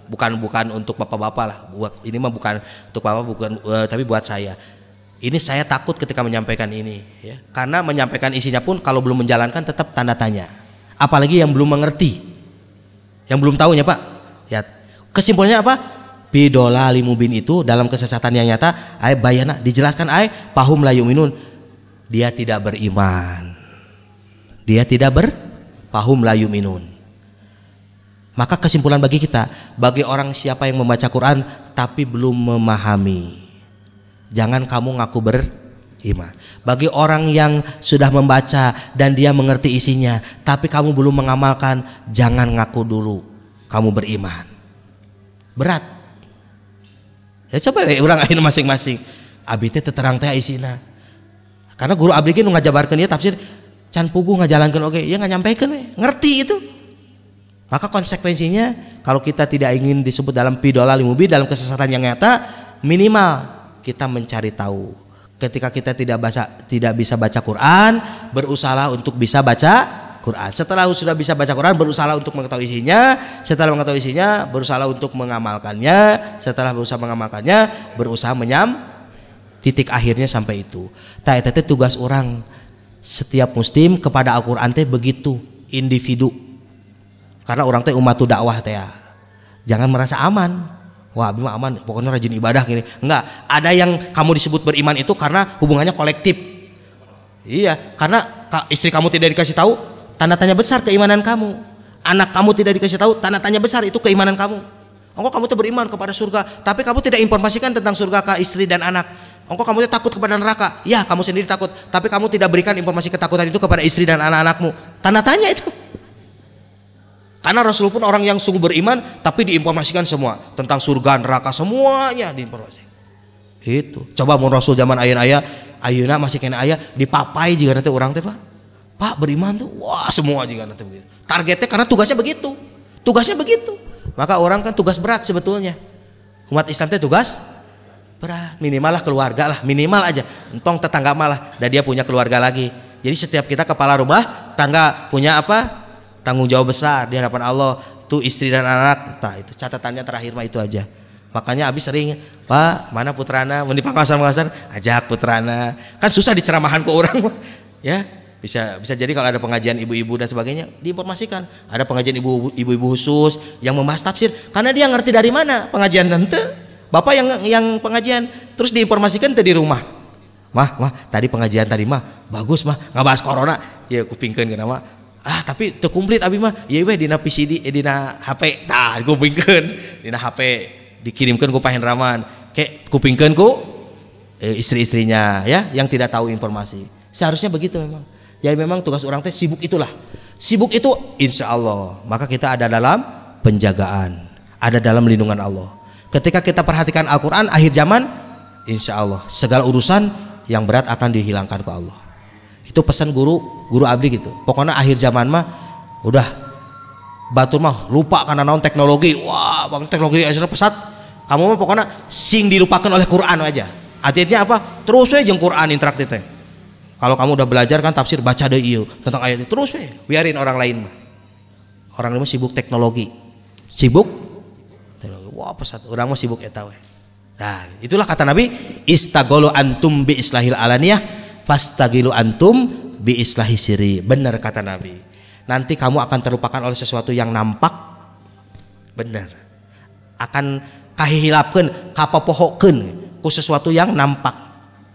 Bukan untuk bapak-bapak lah, ini mah bukan untuk bapak, tapi buat saya. Ini saya takut ketika menyampaikan ini, ya. Karena menyampaikan isinya pun kalau belum menjalankan tetap tanda tanya. Apalagi yang belum mengerti, yang belum tahunya Pak. Ya, kesimpulannya apa? Bidola limubin itu dalam kesesatan yang nyata. Bayana dijelaskan pahum la yuminun. Dia tidak beriman. Dia tidak pahum la yuminun. Maka kesimpulan bagi kita, bagi orang siapa yang membaca Quran tapi belum memahami, jangan kamu ngaku beriman. Bagi orang yang sudah membaca dan dia mengerti isinya tapi kamu belum mengamalkan, jangan ngaku dulu kamu beriman. Berat. Ya coba orang ain masing-masing. Abi teh terang teh isina. Karena guru abdi ge nu ngajabarkeun ieu tafsir can puguh ngajalankeun oge, ya nganyampaikeun we, ngerti itu. Maka konsekuensinya kalau kita tidak ingin disebut dalam bidola limubin, dalam kesesatan yang nyata, minimal kita mencari tahu. Ketika kita tidak bisa baca Quran, berusaha untuk bisa baca Quran. Setelah sudah bisa baca Quran, berusaha untuk mengetahui isinya. Setelah mengetahui isinya, berusaha untuk mengamalkannya. Setelah berusaha mengamalkannya, berusaha titik akhirnya sampai itu. Itu tugas orang setiap muslim kepada Al-Quran teh begitu, individu. Karena orang teh umatu dakwah teh ya. Jangan merasa aman. Wah, abdi mah aman, pokoknya rajin ibadah gini. Enggak, ada yang kamu disebut beriman itu karena hubungannya kolektif. Iya, karena istri kamu tidak dikasih tahu, tanda tanya besar keimanan kamu. Anak kamu tidak dikasih tahu, tanda tanya besar itu keimanan kamu. Engkau kamu tuh beriman kepada surga, tapi kamu tidak informasikan tentang surga ke istri dan anak. Engkau kamu tuh takut kepada neraka. Ya, kamu sendiri takut, tapi kamu tidak berikan informasi ketakutan itu kepada istri dan anak-anakmu. Tanda tanya itu. Karena Rasul pun orang yang sungguh beriman, tapi diinformasikan semua tentang surga, neraka, semuanya diinformasikan. Itu. Coba mun Rasul zaman ayeuna masih kena aya dipapai jika nanti orang teh Pak beriman tuh, wah semua jika nanti begitu. Targetnya karena tugasnya begitu. Tugasnya begitu. Maka orang kan tugas berat sebetulnya. Umat Islam teh tugas berat. Minimal lah keluarga lah, minimal aja. Entong tetangga malah, dan dia punya keluarga lagi. Jadi setiap kita kepala rumah tangga punya apa? Tanggung jawab besar di hadapan Allah. Tuh istri dan anak. Nah itu catatannya terakhir mah itu aja. Makanya Abi sering, Pak mana putrana? Mau dipangkasan ajak putrana. Kan susah diceramahan ke orang, ya. Bisa jadi kalau ada pengajian ibu-ibu dan sebagainya diinformasikan. Ada pengajian ibu-ibu khusus yang membahas tafsir. Karena dia ngerti dari mana pengajian tante. Bapak yang pengajian terus diinformasikan di rumah. Mah tadi pengajian tadi mah bagus mah nggak bahas corona. Ya kupingkeun kenapa? Tapi teu komplit abi mah. Ieu we dina PCD dina HP. Tah kupingkeun dina HP dikirimkeun ku Pak Hendraman. Kayak kupingkeun ku istri-istrinya ya yang tidak tahu informasi. Seharusnya begitu memang. Ya memang tugas orang teh sibuk itulah. Sibuk itu insya Allah. Maka kita ada dalam penjagaan, ada dalam lindungan Allah. Ketika kita perhatikan Al-Quran akhir zaman, insya Allah segala urusan yang berat akan dihilangkan ke Allah. Itu pesan guru abdi gitu. Pokoknya akhir zaman mah udah batur mah lupa karena naon teknologi. Wah bang teknologi aja pesat. Kamu mah pokoknya sing dilupakan oleh Quran aja. Artinya apa? Terus we jeung Quran interaktif teh. Kalau kamu udah belajar kan tafsir baca deh iyo tentang ayat itu terus we biarin orang lain mah. Orang lain mah sibuk teknologi. Sibuk teknologi. Wah pesat orang mah sibuk eta we. Nah, itulah kata Nabi, istagolu antum bi islahil alaniyah, fastagilu antum bi islahi siri. Benar kata Nabi. Nanti kamu akan terlupakan oleh sesuatu yang nampak. Benar. Akan kahihilapkeun, kapopohokeun ku sesuatu yang nampak.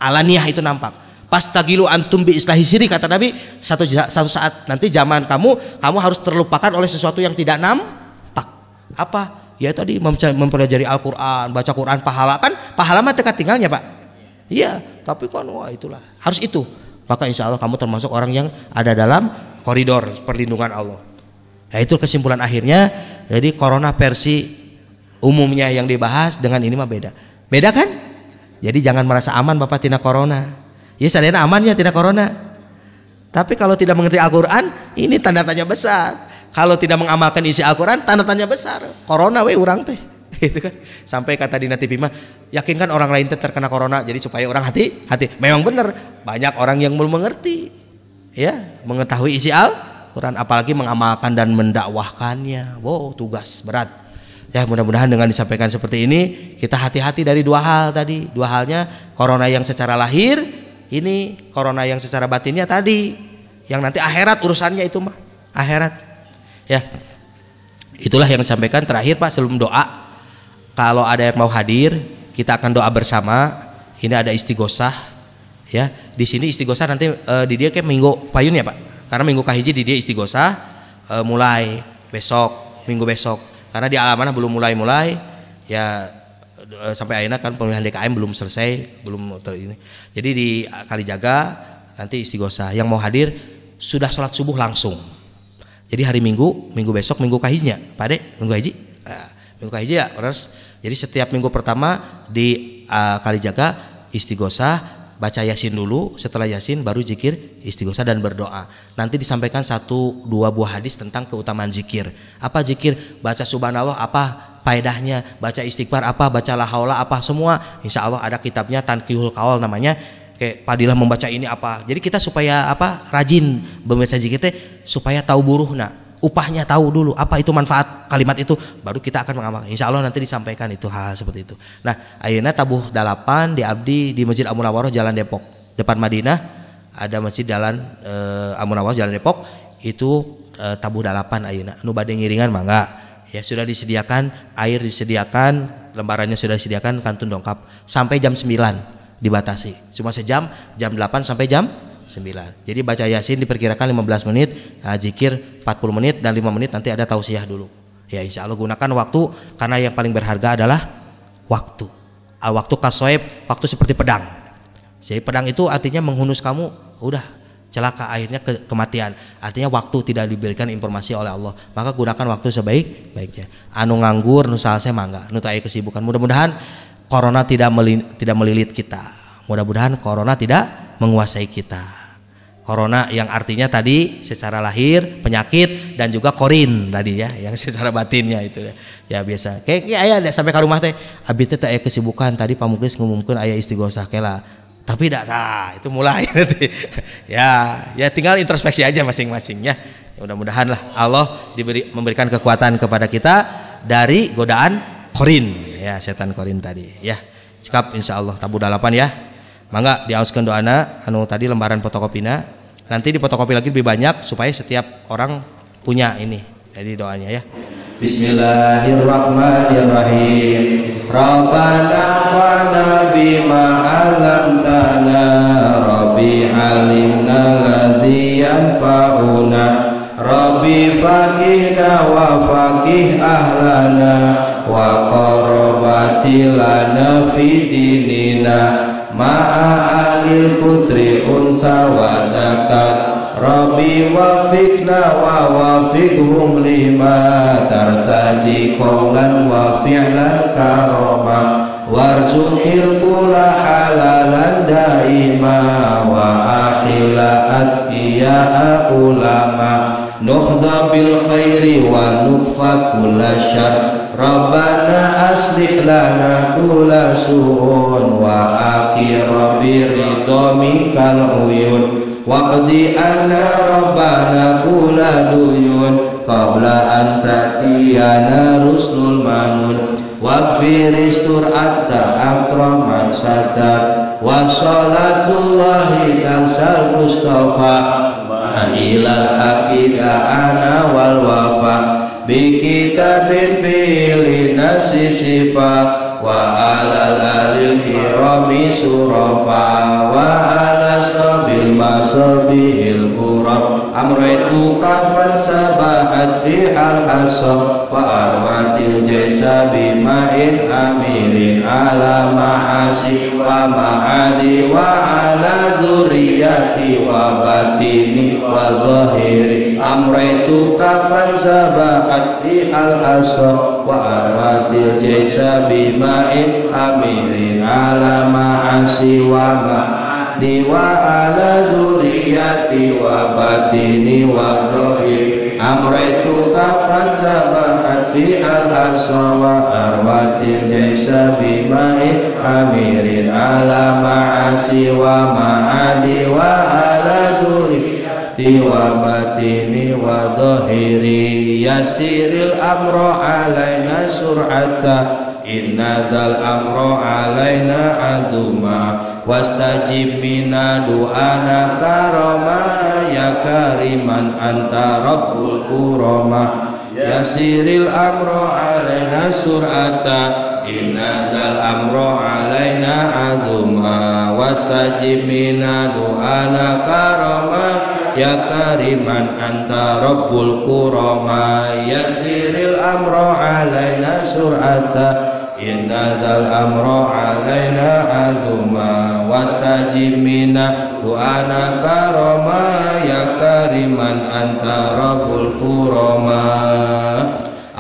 Alaniyah itu nampak. Fastagilu antum bi islahi siri kata Nabi, satu saat nanti zaman kamu harus terlupakan oleh sesuatu yang tidak nampak. Apa? Ya tadi mempelajari Al-Quran, baca Quran, pahala kan pahala mah dekat tinggalnya Pak. Iya, tapi kan wah itulah harus itu. Maka insya Allah kamu termasuk orang yang ada dalam koridor perlindungan Allah. Ya itu kesimpulan akhirnya. Jadi corona versi umumnya yang dibahas dengan ini mah beda. Beda kan? Jadi jangan merasa aman Bapak tina corona. Ya sadayana amannya tina corona. Tapi kalau tidak mengerti Al-Quran, ini tanda tanya besar. Kalau tidak mengamalkan isi Al-Quran, tanda tanya besar. Corona we urang teh. Itu kan. Sampai kata di TV mah, yakinkan orang lain teh terkena corona, jadi supaya orang hati-hati. Memang benar, banyak orang yang belum mengerti. Ya, mengetahui isi Al-Quran, apalagi mengamalkan dan mendakwahkannya. Wow, tugas berat. Ya, mudah-mudahan dengan disampaikan seperti ini, kita hati-hati dari dua hal tadi. Dua halnya, corona yang secara lahir, ini corona yang secara batinnya tadi. Yang nanti akhirat urusannya itu mah. Akhirat. Ya, itulah yang disampaikan terakhir Pak sebelum doa. Kalau ada yang mau hadir, kita akan doa bersama. Ini ada istighosah, ya. Di sini istighosah nanti di dia kayak minggu payun ya Pak. Karena minggu kahiji di dia istighosah mulai besok, minggu besok. Karena di Alamanah belum mulai, ya sampai akhirnya kan pemilihan DKM belum selesai, belum ini. Jadi di Kalijaga nanti istighosah. Yang mau hadir sudah sholat subuh langsung. Jadi hari Minggu besok, minggu kahijinya, Pak Dek, minggu haji, minggu kahiji ya, terus. Jadi setiap minggu pertama di Kalijaga istighosah, baca Yasin dulu, setelah Yasin baru zikir, istighosah dan berdoa. Nanti disampaikan 1-2 buah hadis tentang keutamaan zikir. Apa zikir? Baca subhanallah apa faedahnya? Baca istighfar apa? Baca la haula apa? Semua. Insya Allah ada kitabnya Tanqihul Qaul namanya. Kayak padilah membaca ini apa. Jadi kita supaya apa? Rajin membaca zikir teh supaya tahu buruhna, upahnya tahu dulu apa itu manfaat kalimat itu, baru kita akan mengamalkan. Insya Allah nanti disampaikan itu hal seperti itu. Nah, ayeuna tabuh 8 di abdi di Masjid Al-Munawwarah Jalan Depok depan Madinah ada masjid Jalan Al-Munawwarah Jalan Depok itu tabuh 8 ayeuna. Nu bade ngiringan mangga. Ya sudah disediakan air, disediakan lembarannya sudah disediakan, kantun dongkap sampai jam 9 dibatasi. Cuma sejam, jam 8 sampai jam 9. Jadi baca Yasin diperkirakan 15 menit, zikir 40 menit dan 5 menit nanti ada tausiah dulu. Ya insya Allah gunakan waktu karena yang paling berharga adalah waktu. Waktu kasoeb, waktu seperti pedang. Jadi pedang itu artinya menghunus kamu, udah celaka, akhirnya kematian. Artinya waktu tidak diberikan informasi oleh Allah, maka gunakan waktu sebaik-baiknya. Anu nganggur nu salse mangga, nu teu aya kesibukan. Mudah-mudahan corona tidak melilit kita. Mudah-mudahan corona tidak menguasai kita. Corona yang artinya tadi secara lahir penyakit dan juga korin tadi ya, yang secara batinnya itu ya biasa. Kayak aya sampai ka rumah teh abi teh aya kesibukan tadi Pamuklis ngumumkeun aya istighosah kela. Tapi itu mulai nanti. ya tinggal introspeksi aja masing-masingnya. Ya, mudah-mudahan lah Allah memberikan kekuatan kepada kita dari godaan korin ya, setan korin tadi ya. Cekap insyaallah tabu 8 ya. Mangga diaoskeun doana anu tadi lembaran fotokopina. Nanti difotokopi lagi lebih banyak supaya setiap orang punya ini. Jadi doanya ya. Bismillahirrahmanirrahim. Rabbana fa'na bima 'allamtana, Rabbi 'allimna alladzi yanfa'una, Rabbi faqihna wa faqih ahlana, wa qarabati lana fi dinina ma'a ahlil kutri unsa wa dakat, Rabbi wafiqna wa wafiqhum lima tartadi qawlan wa fi'lan karama, warzuqil kula halalan daima wa akhila atqiya ulama, nukhza bil khairi wa nukfa kulla syar, Rabbana aslih lana kulla su'un wa akhira biridha minkal uyun, waqdi anna Rabbana kulla duyun qabla an ta'tiyana rusnul manun, waghfir istur atta akramat sadat, wa salatullahi tansal mustafa ilal aqida ana wal wafa, bi kitabin fi'li nasi sifat, wa alal alil kirami surafa, wa ala sabil masabil qurab, amraitu kafan sabahat fi al-hasab, wa arwatil jaisa bima'in amirin ala ma'asi wa ma'adi, wa ala dzurriyyati wa batini wa zahiri, amraitu kafan sabahat fi al-hasab, wa arwatil jaisa bima'in amirin ala ma'asi wa ma'adi, wa ala dzurriyyati wa batini wa zahiri, amraitu kafan sabahat fi al-hasab, wa arwatil jaisa bima'in amirin ala ma'asi wa ma'adi, wa ala dzurriyyati wa batini wa zahiri, yasiril amra alaina sur'ata, inna zal amra alaina azuma, wastajib mina du'ana karama, ya kariman anta rabbul kurama, yasiril amra alaina sur'ata, inna zal amra alaina azuma, wastajib mina du'ana karama, ya kariman anta rabbul kurama, yasiril amra alaina sur'ata, inna zal amra alaina azuma, wastajib mina du'ana karama, ya kariman anta rabbul kurama.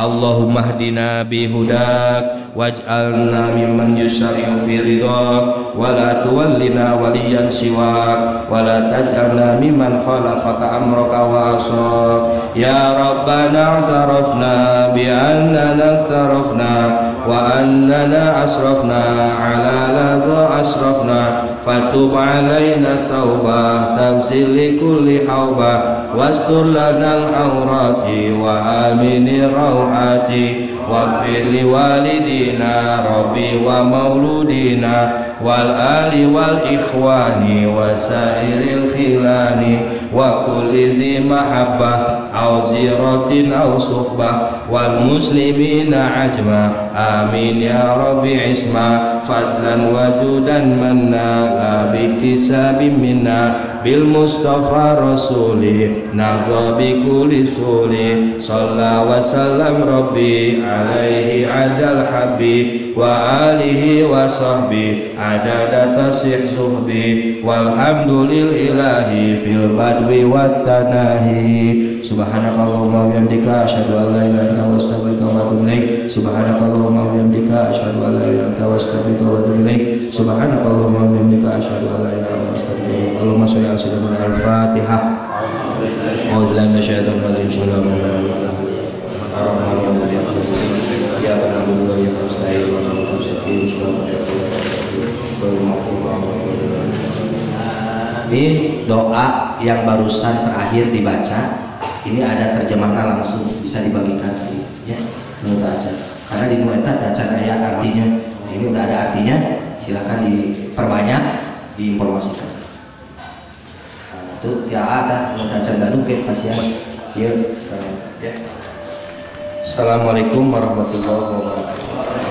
Allahumma hdina bihudak waj'alna mimman yusari'u fi ridhak, wa la tuwallina waliyan siwak, wa la taj'alna mimman khalafaka amraka wa asak. Ya Rabbana i'tarafna bi annana i'tarafna wa annana asrafna ala ladha asrafna, fatub alaina taubah taghsil li kulli haubah, wastur lana al-awrati wa amini rawati, waghfir li walidina rabbi wa mauludina wal ali wal ikhwani wa sairil khilani, wa kulli dhi mahabbah aw ziratin aw suhbah, wal muslimina ajma, amin ya rabbi isma, fadlan wa judan manna la biktisabim minna bil mustafa rasuli nadha bi kulli suli shalla wa sallam rabbi alaihi adal habib wa alihi wa sahbi adada tasih suhbi walhamdulillahi fil badwi wat tanahi subhanakallahumma wa bihamdika asyhadu an la ilaha illa anta astaghfiruka wa atubu ilaik subhanakallahumma wa bihamdika asyhadu an la ilaha illa anta astaghfiruka wa atubu ilaik subhanakallahumma wa bihamdika asyhadu an la ilaha illa anta astaghfiruka Allahumma shalli ala sayyidina al-Fatihah a'udzu billahi minasyaitonir rajim bismillahirrahmanirrahim ya na'budu wa iyyaka nasta'in ini doa yang barusan terakhir dibaca ini ada terjemahnya langsung bisa dibagikan ya menurut aja karena di nueta dacan aya artinya ini udah ada artinya silakan diperbanyak diinformasikan itu ya ada mau dacan Bandung ke pasien ya. Assalamualaikum warahmatullahi wabarakatuh.